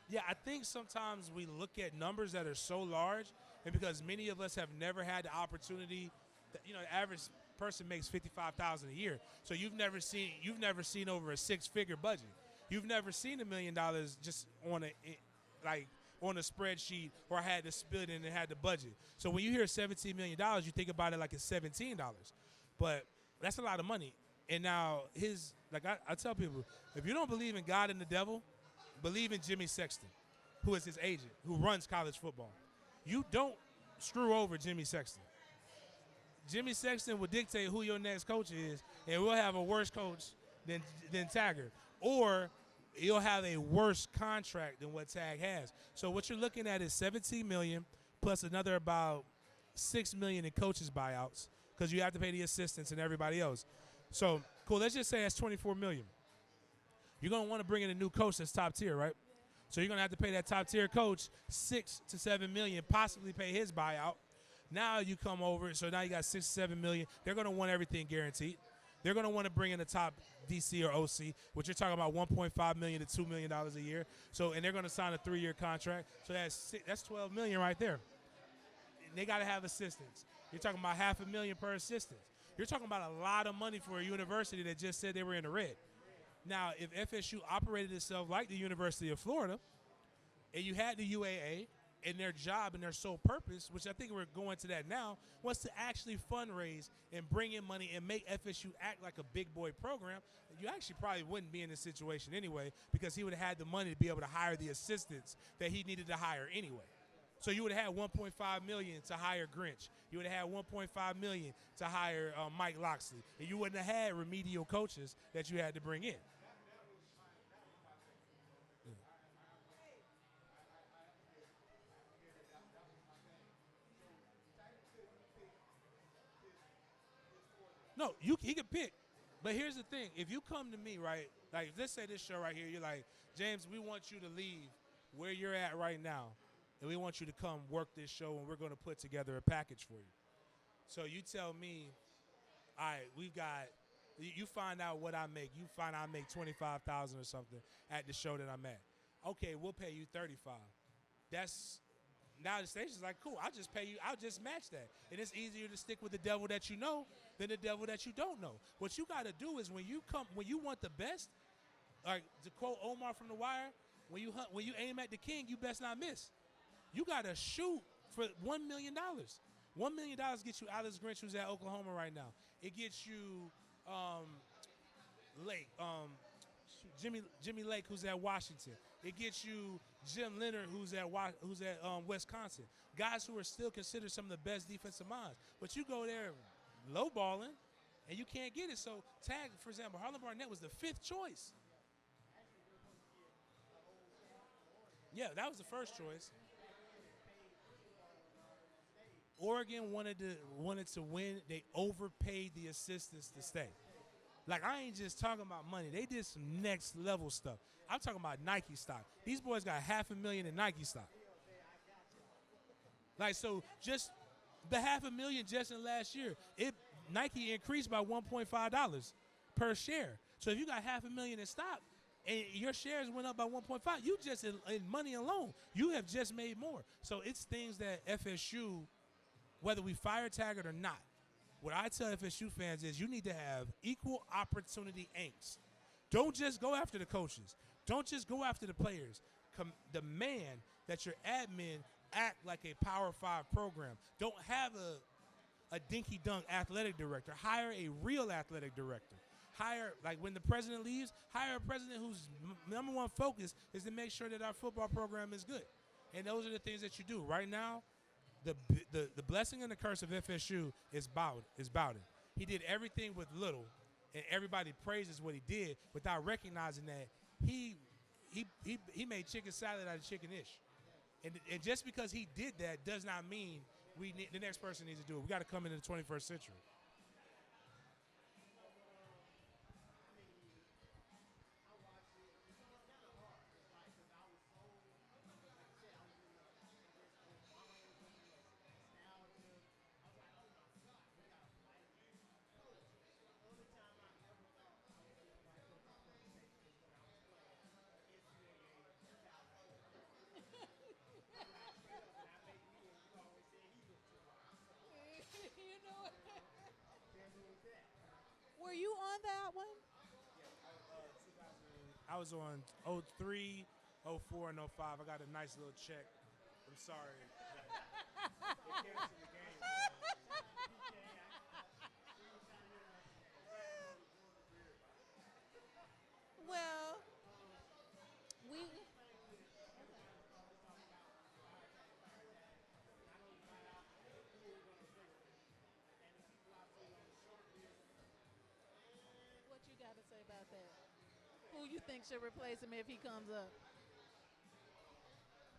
yeah. I think sometimes we look at numbers that are so large, and because many of us have never had the opportunity, the average person makes $55,000 a year. So you've never seen over a 6-figure budget. You've never seen $1 million just on a spreadsheet or had to split it and had the budget. So when you hear $17 million, you think about it like it's $17. But that's a lot of money. And now I tell people, if you don't believe in God and the devil, believe in Jimmy Sexton, who is his agent, who runs college football. You don't screw over Jimmy Sexton. Jimmy Sexton will dictate who your next coach is, and we'll have a worse coach than Taggart. Or you'll have a worse contract than what Tag has. So what you're looking at is $17 million plus another about $6 million in coaches buyouts because you have to pay the assistants and everybody else. So cool. Let's just say that's $24 million. You're gonna want to bring in a new coach that's top tier, right? So you're gonna have to pay that top tier coach $6 to $7 million, possibly pay his buyout. Now you come over, so now you got $6 to $7 million. They're gonna want everything guaranteed. They're going to want to bring in a top DC or OC, which you're talking about $1.5 million to $2 million a year. So, and they're going to sign a 3-year contract. So that's $12 million right there. And they got to have assistants. You're talking about $500,000 per assistant. You're talking about a lot of money for a university that just said they were in the red. Now, if FSU operated itself like the University of Florida, and you had the UAA, and their job and their sole purpose, which I think we're going to that now, was to actually fundraise and bring in money and make FSU act like a big boy program, you actually probably wouldn't be in this situation anyway because he would have had the money to be able to hire the assistants that he needed to hire anyway. So you would have had $1.5 million to hire Grinch. You would have had $1.5 million to hire Mike Loxley. And you wouldn't have had remedial coaches that you had to bring in. No, he can pick. But here's the thing. If you come to me, right, like let's say this show right here, you're like, James, we want you to leave where you're at right now, and we want you to come work this show, and we're going to put together a package for you. So you tell me, all right, you find out what I make. You find out I make $25,000 or something at the show that I'm at. Okay, we'll pay you $35,000. Now the station's like, cool, I'll just pay you, I'll just match that. And it's easier to stick with the devil that you know than the devil that you don't know. What you got to do is when you want the best, like to quote Omar from The Wire, when you aim at the king, you best not miss. You got to shoot for $1 million. $1 million gets you Alex Grinch, who's at Oklahoma right now. It gets you Jimmy Lake, who's at Washington. It gets you Jim Leonard, who's at Wisconsin. Guys who are still considered some of the best defensive minds. But you go there lowballing, and you can't get it. So Tag, for example, Harlan Barnett was the 5th choice. Yeah, that was the first choice. Oregon wanted to win. They overpaid the assistants to stay. Like, I ain't just talking about money. They did some next level stuff. I'm talking about Nike stock. These boys got $500,000 in Nike stock. Like, so just the $500,000 just in last year, Nike increased by $1.5 per share. So if you got $500,000 in stock and your shares went up by 1.5, you just in money alone, you have just made more. So it's things that FSU, whether we fire Taggart or not, what I tell FSU fans is you need to have equal opportunity angst. Don't just go after the coaches. Don't just go after the players. Demand that your admin act like a Power 5 program. Don't have a dinky-dunk athletic director. Hire a real athletic director. Like when the president leaves, hire a president whose number one focus is to make sure that our football program is good. And those are the things that you do. Right now, the blessing and the curse of FSU is Bowden. He did everything with little, and everybody praises what he did without recognizing that he made chicken salad out of chicken-ish. And just because he did that does not mean the next person needs to do it. We got to come into the 21st century. You know, were you on that one? I was on 03, 04, and 05. I got a nice little check. I'm sorry. They canceled the game. Well, we. What you got to say about that? Who you think should replace him if he comes up?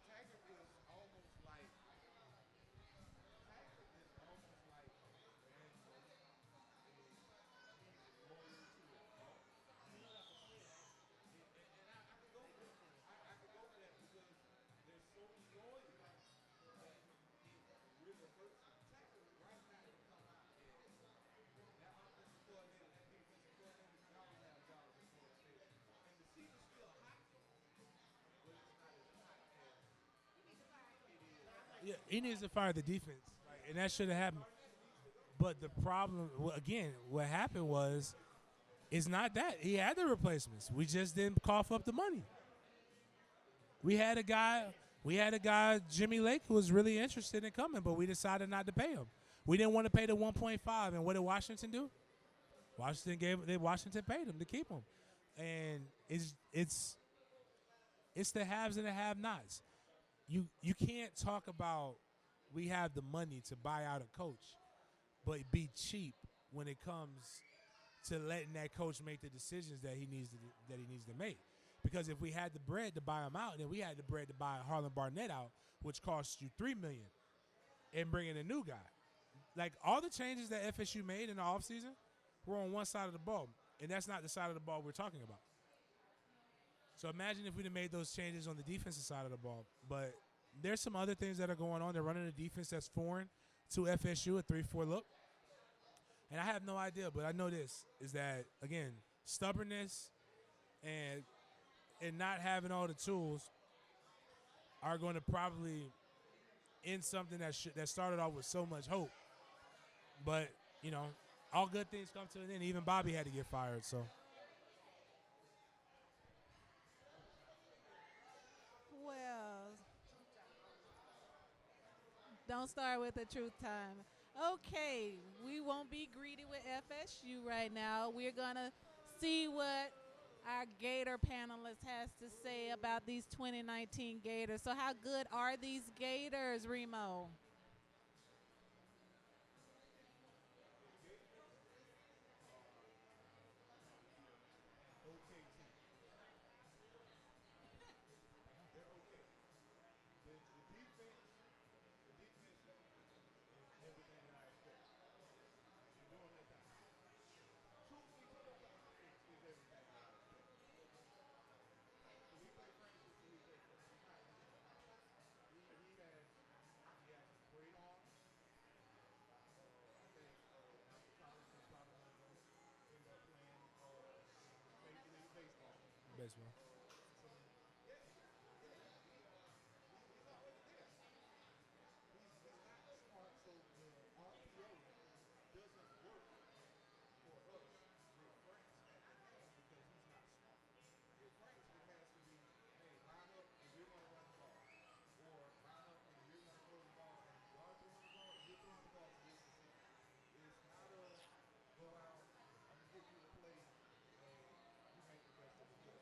Taggart is almost like Van Gogh is loyal to a fault. And I could go for that. I could go for that because they're so loyal that it really hurts them. Taggart right now can come out and that offensive coordinator, that defensive coordinator can always have jobs in Florida State. And the seat is still hot, but it's not as hot as it is. Yeah, he needs to fire the defense, and that should have happened. But the problem, again, what happened was, it's not that he had the replacements. We just didn't cough up the money. We had a guy, Jimmy Lake, who was really interested in coming, but we decided not to pay him. We didn't want to pay the 1.5, and what did Washington do? Washington paid him to keep him, and it's the haves and the have-nots. You can't talk about we have the money to buy out a coach, but be cheap when it comes to letting that coach make the decisions that he needs to make. Because if we had the bread to buy him out, then we had the bread to buy Harlan Barnett out, which costs you $3 million, and bring in a new guy. Like, all the changes that FSU made in the offseason were on one side of the ball, and that's not the side of the ball we're talking about. So imagine if we'd have made those changes on the defensive side of the ball. But there's some other things that are going on. They're running a defense that's foreign to FSU, a 3-4 look. And I have no idea, but I know this, is that, again, stubbornness and not having all the tools are going to probably end something that started off with so much hope. But, all good things come to an end. Even Bobby had to get fired, so. Well, don't start with the truth time. Okay, we won't be greedy with FSU right now. We're going to see what our Gator panelist has to say about these 2019 Gators. So how good are these Gators, Remo? Okay team. They're okay. The defense is everything that I expect. They're doing their thing. Truth be told, the offense is everything that I expect. Felipe Francis, Felipe Francis. He has a great arm. I think Michael Collins is probably one of those end up playing Major League Baseball. Baseball. Yeah, he's already there. He's not smart, so the RPO doesn't work for us with Franks, and I get him because he's not smart. With Franks, it has to be, hey, line up and we're going to run the ball, or line up and we're going to throw the ball, and y'all throwing the ball, you're throwing the ball to this receiver. It's not a go out, I'm gonna give you the play, and you make the rest of the play.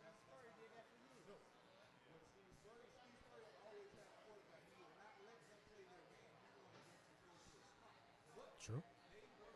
That's Spurrier did that for years. No. When Steve Spurrier always had a quarterback. He would not let them play their game. He wanted them to go to a spot. What True. they were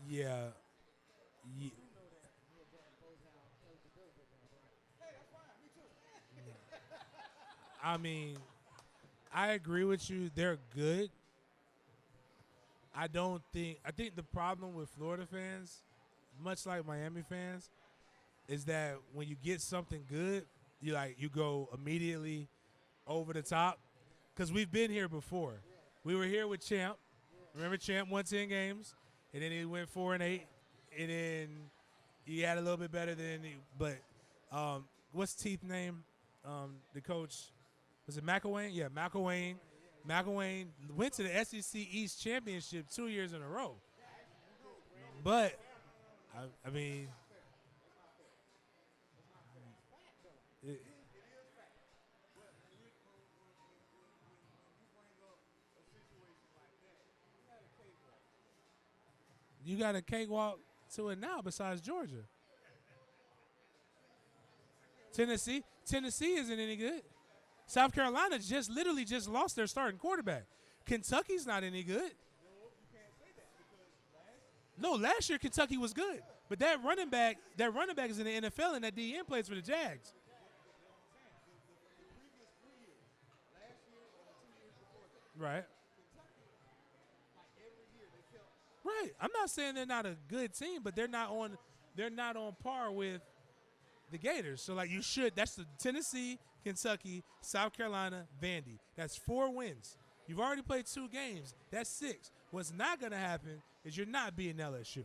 Yeah. Ye- I mean, I agree with you. They're good. I think the problem with Florida fans, much like Miami fans, is that when you get something good, you go immediately over the top. Because we've been here before. We were here with Champ. Remember Champ won 10 games, and then he went 4-8, and then he had a little bit better than he, but what's Teeth name? The coach was it McElwain? Yeah, McElwain. McElwain went to the SEC East Championship 2 years in a row. But I mean, it, you got a cakewalk to it now. Besides Georgia, Tennessee isn't any good. South Carolina literally just lost their starting quarterback. Kentucky's not any good. No, last year Kentucky was good, but that running back is in the NFL, and that DN plays for the Jags. Right. Right. I'm not saying they're not a good team, but they're not on par with the Gators. So like you should. That's the Tennessee, Kentucky, South Carolina, Vandy. That's 4 wins. You've already played 2 games. That's 6. What's not going to happen is you're not beating LSU.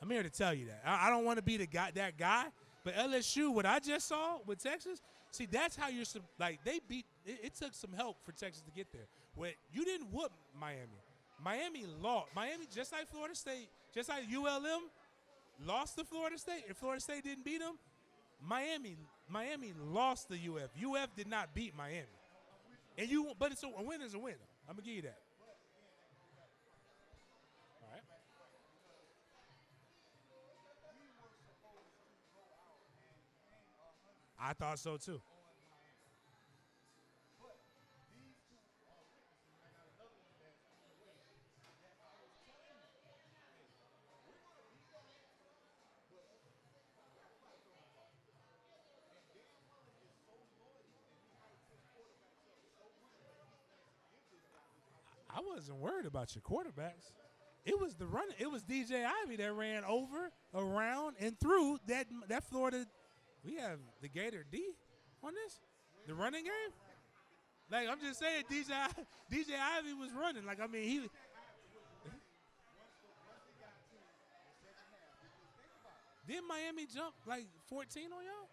I'm here to tell you that. I don't want to be that guy, but LSU, what I just saw with Texas, see, that's how you're like they beat. It took some help for Texas to get there. When you didn't whoop Miami, Miami lost. Miami, just like Florida State, just like ULM, lost to Florida State. If Florida State didn't beat them, Miami lost to UF. UF did not beat Miami, but it's a win is a win. I'm gonna give you that. All right. I thought so too. I wasn't worried about your quarterbacks. It was the run. It was DJ Ivy that ran over, around, and through that Florida. We have the Gator D on this, the running game. Like I'm just saying, DJ Ivy was running. Like I mean, he. Did Miami jump like 14 on y'all?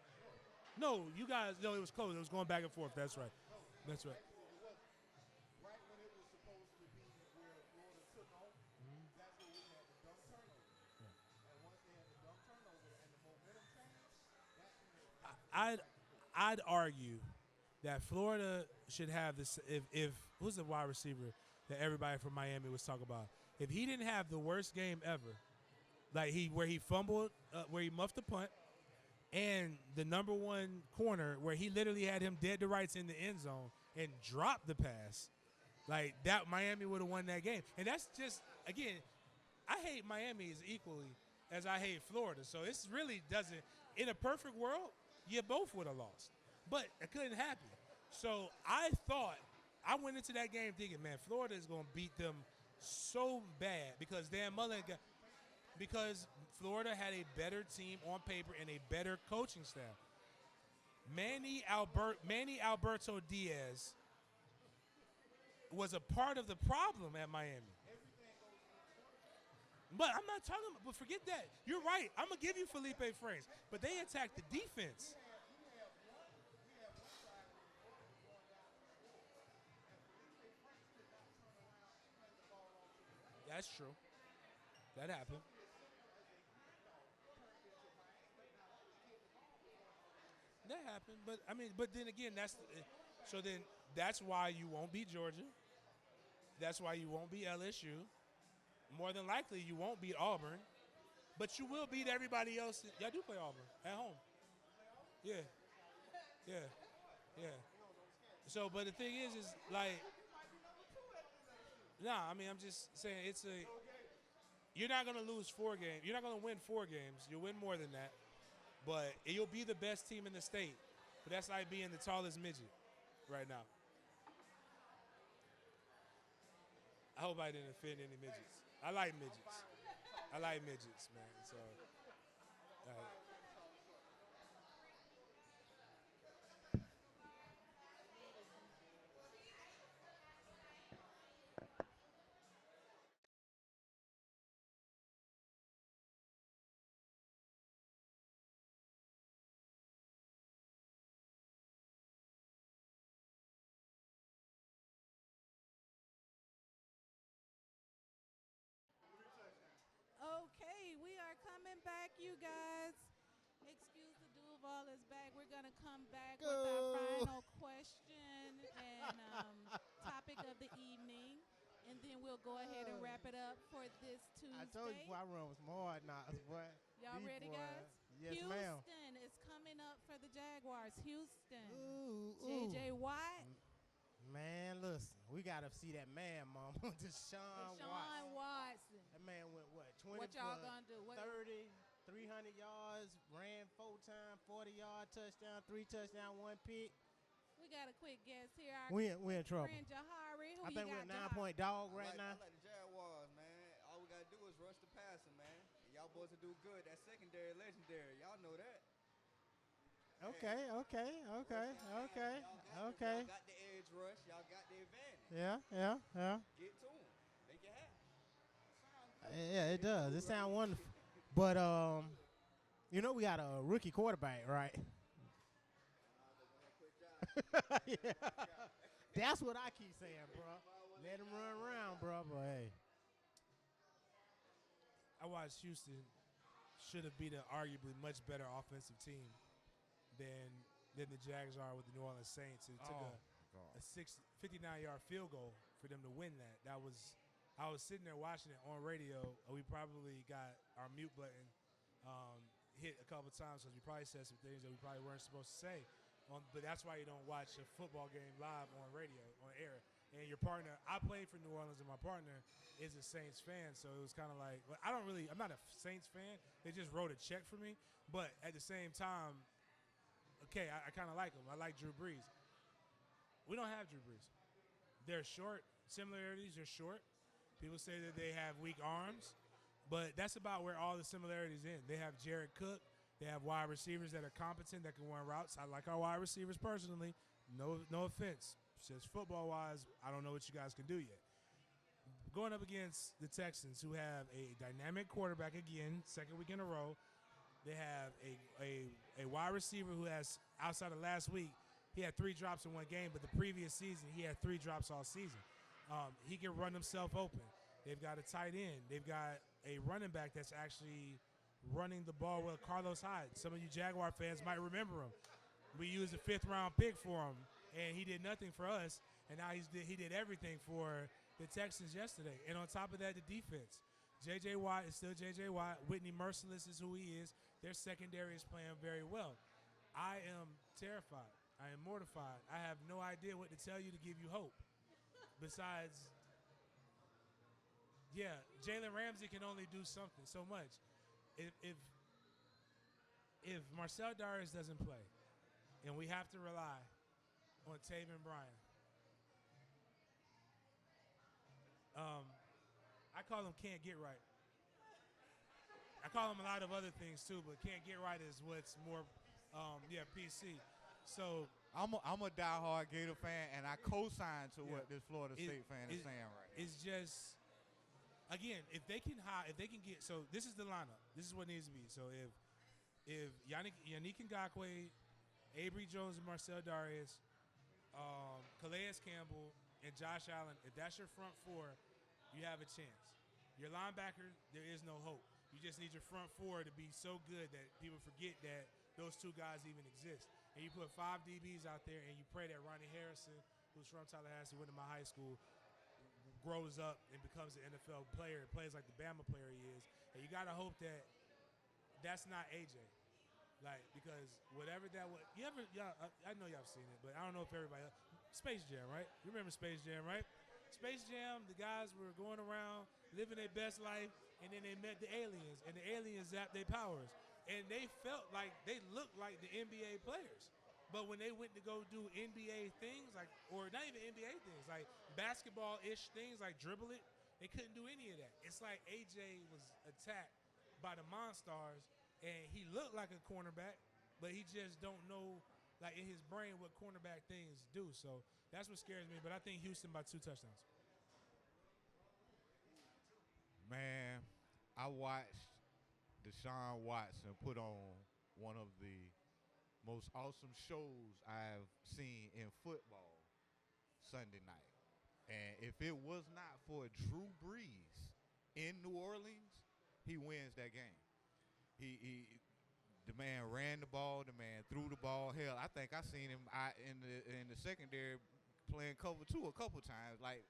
No, you guys. No, it was close. It was going back and forth. That's right. That's right. I'd I'd argue that Florida should have this. If who's the wide receiver that everybody from Miami was talking about? If he didn't have the worst game ever, like where he fumbled, where he muffed the punt, and the number one corner where he literally had him dead to rights in the end zone and dropped the pass, like that Miami would have won that game. And that's just again, I hate Miami as equally as I hate Florida. So it really doesn't. In a perfect world, you both would have lost, but it couldn't happen. So I went into that game thinking, man, Florida is going to beat them so bad because Dan Mullen because Florida had a better team on paper and a better coaching staff. Manny Alberto Diaz was a part of the problem at Miami. But I'm not talking about, but forget that. You're right. I'm going to give you Felipe Franks. But they attacked the defense. That's true. That happened. That happened. But, I mean, but then again, that's why you won't beat Georgia. That's why you won't beat LSU. More than likely, you won't beat Auburn. But you will beat everybody else. Y'all do play Auburn at home. Yeah. Yeah. Yeah. So, but the thing is, like, nah, I mean, I'm just saying you're not going to lose 4 games. You're not going to win 4 games. You'll win more than that. But you'll be the best team in the state. But that's like being the tallest midget right now. I hope I didn't offend any midgets. I like midgets. I like midgets, man. So, Okay, we are coming back, you guys. Excuse the Duval is back. We're gonna come back with our final question and topic of the evening, and then we'll go ahead and wrap it up for this Tuesday. I told you, boy, I run with some hard knocks, boy. Y'all Deep, ready, boy. guys? Yes, Houston ma'am. is coming up for the Jaguars. Houston. Ooh, J.J. Watt. Man, listen, we got to see that man, Mama. Deshaun Watson. Watson. That man went, what, 20 What y'all for gonna do? What- 30, 300 yards, ran 4 times, 40-yard touchdown, 3 touchdown, 1 pick. We got a quick guess here. Our We in trouble. friend Jahari. Who I you think got, we're a Jahari? 9-point dog I right like, now. I like the Jaguars, man. All we got to do is rush the passer, man. And y'all boys will do good. That secondary, legendary. Y'all know that. Okay. Y'all got the edge rush. Y'all got the advantage. Yeah. Get to them. Make it happen. Yeah, it does. It sounds wonderful. But, you know we got a rookie quarterback, right? Yeah. That's what I keep saying, bro. Let him run around, bro. But, hey. I watched Houston should have beat an arguably much better offensive team than the Jags are with the New Orleans Saints. It took a 59-yard field goal for them to win that. I was sitting there watching it on radio. We probably got our mute button hit a couple times because we probably said some things that we probably weren't supposed to say. But that's why you don't watch a football game live on radio, on air. And your partner, I played for New Orleans, and my partner is a Saints fan, so it was kind of like, well, I'm not a Saints fan. They just wrote a check for me. But at the same time, okay, I kind of like them. I like Drew Brees. We don't have Drew Brees. They're short. Similarities are short. People say that they have weak arms, but that's about where all the similarities end. They have Jared Cook. They have wide receivers that are competent, that can run routes. I like our wide receivers personally. No offense. Just football-wise, I don't know what you guys can do yet. Going up against the Texans, who have a dynamic quarterback again, second week in a row. They have a wide receiver who has, outside of last week, he had 3 drops in one game, but the previous season he had 3 drops all season. He can run himself open. They've got a tight end. They've got a running back that's actually running the ball with Carlos Hyde. Some of you Jaguar fans might remember him. We used a 5th-round pick for him, and he did nothing for us, and now he did everything for the Texans yesterday. And on top of that, the defense. J.J. Watt is still J.J. Watt. Whitney Merciless is who he is. Their secondary is playing very well. I am terrified. I am mortified. I have no idea what to tell you to give you hope. Besides, yeah, Jalen Ramsey can only do something, so much. If Marcel Darius doesn't play, and we have to rely on Taven Bryan, I call him can't get right. I call him a lot of other things too, but can't get right is what's more, PC. So I'm a diehard Gator fan, and I co-sign to what this Florida State fan is saying right now. It's just, again, if they can get, so this is the lineup. This is what needs to be. So if Yannick Ngakoue, Avery Jones, and Marcel Darius, Calais Campbell, and Josh Allen, if that's your front 4, you have a chance. Your linebacker, there is no hope. You just need your front 4 to be so good that people forget that those 2 guys even exist. And you put 5 DBs out there, and you pray that Ronnie Harrison, who's from Tallahassee, went to my high school, grows up and becomes an NFL player, plays like the Bama player he is. And you got to hope that that's not AJ. Like, because whatever that was, I know y'all seen it, but I don't know if everybody else. Space Jam, right? You remember Space Jam, right? Space Jam, the guys were going around, living their best life. and then they met the aliens, and the aliens zapped their powers, and they felt like they looked like the NBA players. But when they went to go do NBA things, like, or not even NBA things, like basketball-ish things, like dribble it, they couldn't do any of that. It's like AJ was attacked by the Monstars, and he looked like a cornerback, but he just don't know, like in his brain, what cornerback things do. So that's what scares me. But I think Houston by 2 touchdowns. Man, I watched Deshaun Watson put on one of the most awesome shows I've seen in football Sunday night. And if it was not for Drew Brees in New Orleans, he wins that game. The man ran the ball, the man threw the ball. Hell, I think I seen him in the secondary playing cover 2 a couple times. Like,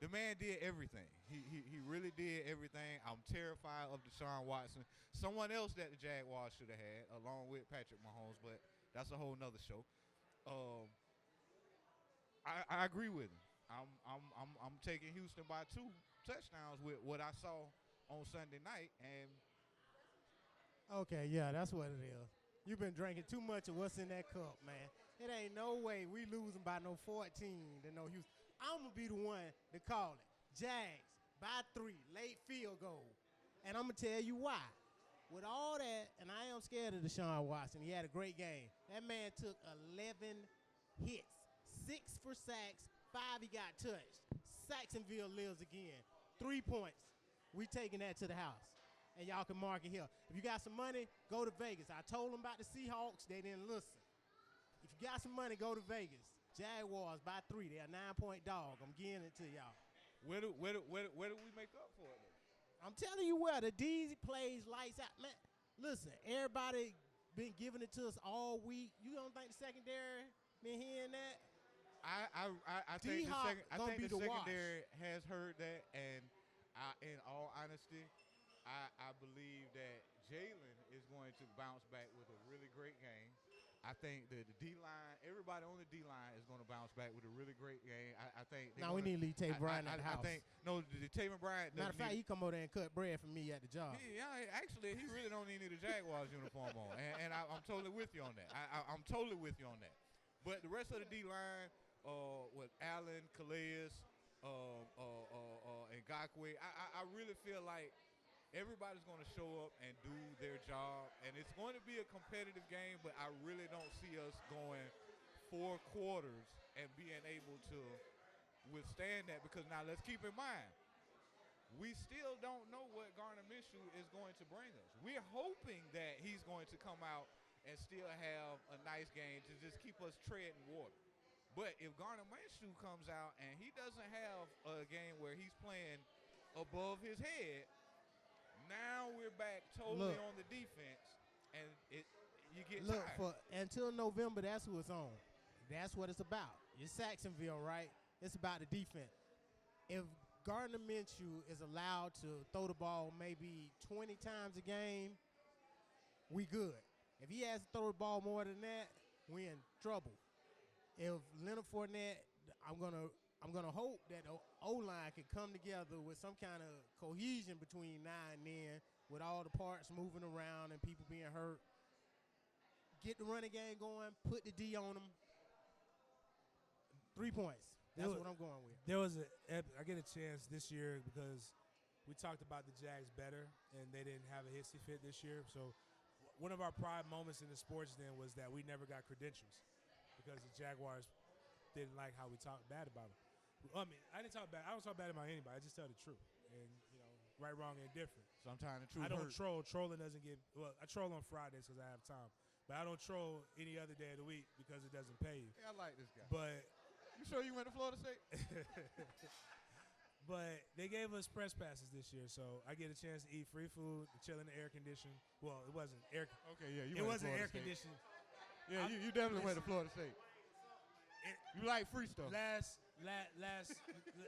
the man did everything. He really did everything. I'm terrified of Deshaun Watson. Someone else that the Jaguars should have had, along with Patrick Mahomes, but that's a whole nother show. I agree with him. I'm taking Houston by 2 touchdowns with what I saw on Sunday night, and Okay, yeah, that's what it is. You've been drinking too much of what's in that cup, man. It ain't no way we losing by no 14 to no Houston. I'm going to be the one to call it. Jags by 3, late field goal. And I'm going to tell you why. With all that, and I am scared of Deshaun Watson. He had a great game. That man took 11 hits, 6 for sacks, 5 he got touched. Saxonville lives again. 3 points. We taking that to the house. And y'all can mark it here. If you got some money, go to Vegas. I told them about the Seahawks. They didn't listen. If you got some money, go to Vegas. Jaguars by 3. They're a 9-point dog. I'm giving it to y'all. where do we make up for it? I'm telling you where the D plays lights out. Man, listen, everybody been giving it to us all week. You don't think the secondary been hearing that? I think D-Hop gonna be the the wash. secondary has heard that, and in all honesty, I believe that Jalen is going to bounce back with a really great game. I think that the D-line, everybody on the D-line is going to bounce back with a really great game. I think. Now we need to leave Tate Bryant at the house. I think the Taven Bryant. Matter of fact, he come over there and cut bread for me at the job. Yeah, actually, he really don't even need a Jaguars uniform on, and I'm totally with you on that. I'm totally with you on that. But the rest of the D-line, with Allen, Calais, and Ngakoue, I really feel like everybody's going to show up and do their job, and it's going to be a competitive game, but I really don't see us going 4 quarters and being able to withstand that, because now let's keep in mind, we still don't know what Gardner Minshew is going to bring us. We're hoping that he's going to come out and still have a nice game to just keep us treading water. But if Gardner Minshew comes out and he doesn't have a game where he's playing above his head, now we're back totally on the defense, and you get tired. Until November, that's who it's on. That's what it's about. It's Saxonville, right? It's about the defense. If Gardner Minshew is allowed to throw the ball maybe 20 times a game, we good. If he has to throw the ball more than that, we in trouble. If Leonard Fournette, I'm gonna hope that the O-line can come together with some kind of cohesion between now and then, with all the parts moving around and people being hurt. Get the running game going, put the D on them. 3 points. That's what I'm going with. There was I get a chance this year because we talked about the Jags better, and they didn't have a hissy fit this year. So one of our pride moments in the sports den was that we never got credentials because the Jaguars didn't like how we talked bad about them. I mean, I don't talk bad about anybody. I just tell the truth. And, right, wrong, and different. Sometimes the truth I don't hurts. troll. Trolling doesn't get – well, I troll on Fridays because I have time. But I don't troll any other day of the week because it doesn't pay you. Yeah, I like this guy. But You sure you went to Florida State? But they gave us press passes this year, so I get a chance to eat free food, to chill in the air conditioning. Well, it wasn't air. Okay, yeah, you It went to wasn't Florida air State. conditioned. Yeah, you definitely went to Florida State. You like free stuff. Last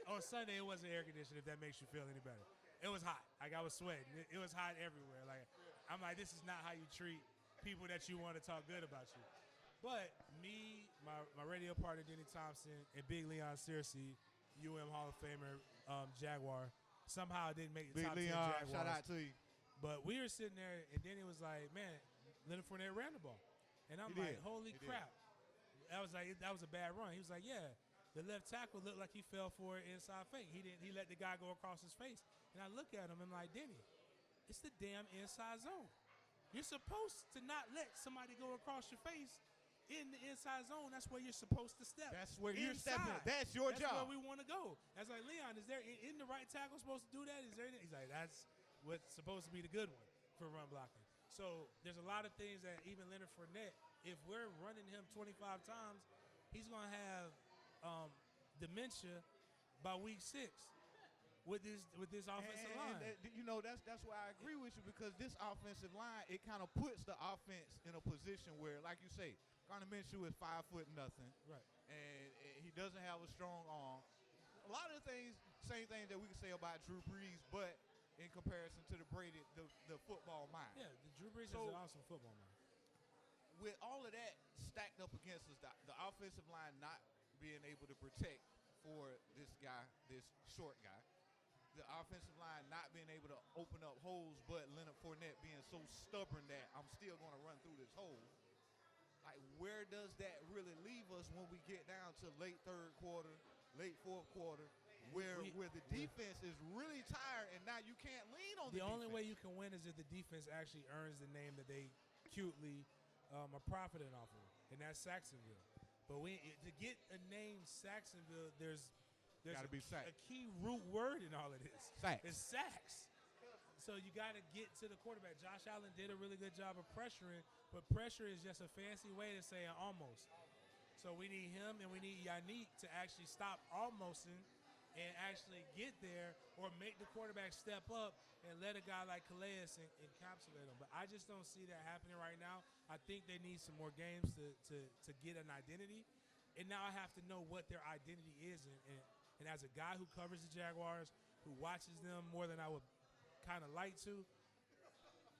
on Sunday, it wasn't air conditioned. If that makes you feel any better, it was hot. Like I was sweating. It was hot everywhere. Like I'm like, this is not how you treat people that you want to talk good about you. But me, my radio partner Denny Thompson, and Big Leon Searcy, UM Hall of Famer, Jaguar, somehow didn't make the Big top 10 Leon, Jaguars. shout out to you. But we were sitting there, and then it was like, man, Leonard Fournette ran the ball. And I'm He like, did. holy He did. crap. I was like, that was a bad run. He was like, yeah, the left tackle looked like he fell for an inside fake. He let the guy go across his face. And I look at him and I'm like, Denny, it's the damn inside zone. You're supposed to not let somebody go across your face in the inside zone. That's where you're supposed to step. That's where you're Inside. stepping. That's your That's job. where we want to go. I was like, Leon, isn't the right tackle supposed to do that? Is there anything? He's like, that's what's supposed to be the good one for run blocking. So there's a lot of things that even Leonard Fournette, if we're running him 25 times, he's going to have dementia by week 6 with this offensive line. That's why I agree with you, because this offensive line, it kind of puts the offense in a position where, like you say, Gardner Minshew is 5 foot nothing, Right. and he doesn't have a strong arm. A lot of the things, same things that we can say about Drew Brees, but in comparison to the Brady, the football mind. Yeah, the Drew Brees is So- an awesome football man. With all of that stacked up against us, the offensive line not being able to protect for this guy, this short guy, the offensive line not being able to open up holes, but Leonard Fournette being so stubborn that I'm still going to run through this hole. Like, where does that really leave us when we get down to late third quarter, late fourth quarter, where the defense is really tired and now you can't lean on the defense? only way you can win is if the defense actually earns the name that they cutely are profiting off of, and that's Saxonville. But to get a name Saxonville, there's Gotta be sack. a key root word in all of this. Sacks. It's sacks. So you got to get to the quarterback. Josh Allen did a really good job of pressuring, but pressure is just a fancy way to say almost. So we need him and we need Yannick to actually stop almosting and actually get there, or make the quarterback step up and let a guy like Calais encapsulate him. But I just don't see that happening right now. I think they need some more games to get an identity. And now I have to know what their identity is. And as a guy who covers the Jaguars, who watches them more than I would kind of like to,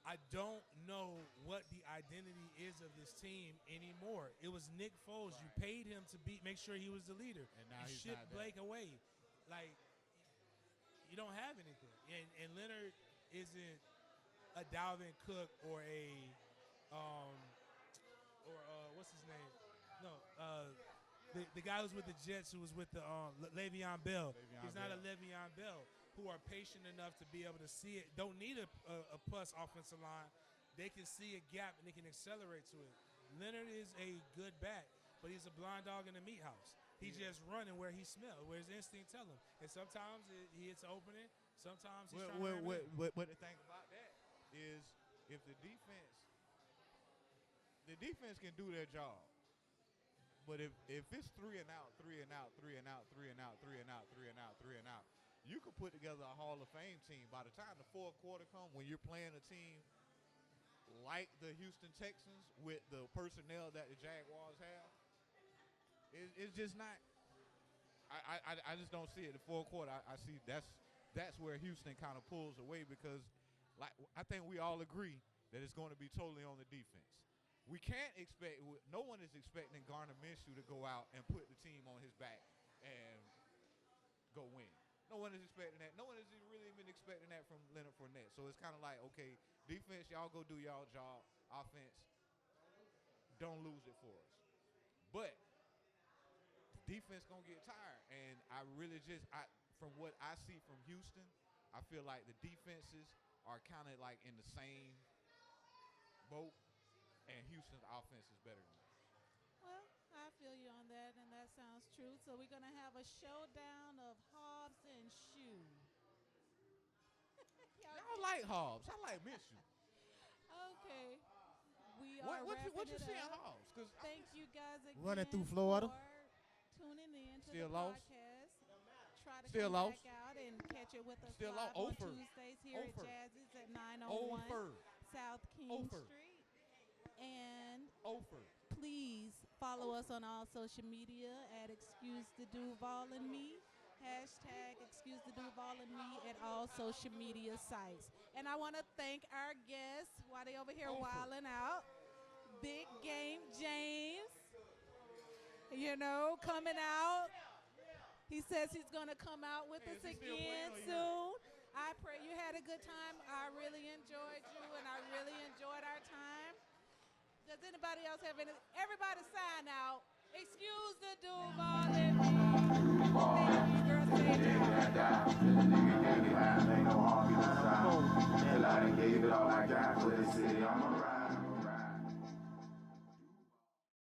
I don't know what the identity is of this team anymore. It was Nick Foles. You paid him to make sure he was the leader. And now you he's shipped not that. Blake away. Like, you don't have anything. And Leonard isn't a Dalvin Cook or what's his name? No, the guy who's with the Jets, who was with the Le'Veon Bell. He's not a Le'Veon Bell, who are patient enough to be able to see it. Don't need a plus offensive line. They can see a gap and they can accelerate to it. Leonard is a good back, but he's a blind dog in the meat house. He's just running where he smells, where his instinct tell him. And sometimes he hits an opening. Sometimes he's trying to run in. But the thing about that is, if the defense can do their job, but if it's 3 and out, 3 and out, 3 and out, 3 and out, 3 and out, 3 and out, 3 and out, you could put together a Hall of Fame team. By the time the fourth quarter comes, when you're playing a team like the Houston Texans with the personnel that the Jaguars have, it's just not. I just don't see it. The fourth quarter, I see that's where Houston kind of pulls away, because, like, I think we all agree that it's going to be totally on the defense. We can't expect. No one is expecting Gardner Minshew to go out and put the team on his back and go win. No one is expecting that. No one has really even expecting that from Leonard Fournette. So it's kind of like, okay, defense, y'all go do y'all job. Offense, don't lose it for us. But defense gonna get tired, and I really from what I see from Houston, I feel like the defenses are kind of like in the same boat, and Houston's offense is better than that. Well, I feel you on that, and that sounds true. So we're going to have a showdown of Hobbs and Shoe. I don't like Hobbs. I like Minshew. Okay. We are What you wrapping see in it up. Hobbs? 'Cause Thank you guys again Running through Florida. for tuning in to Still the lost. podcast. Try to Still come lost. back out and catch it with us Still live lost. on Over. Tuesdays here at Over. Jazzy's at 901 Over. South King Over. Street. And Ofer. please follow us on all social media at Excuse the Duval and Me. Hashtag Excuse the Duval and Me at all social media sites. And I want to thank our guests while they over here wilding out. Big Game James, coming out. He says he's going to come out with us is he still again playing or soon. I pray you had a good time. I really enjoyed you, and I really enjoyed our time. Does anybody else have any? Everybody sign out. Excuse the Duval and me. Thank you, girl. Say it. Nigga, I die. Till the nigga can't get high, ain't no heartbeat inside. Till I done gave it all I got for the city, I'ma ride.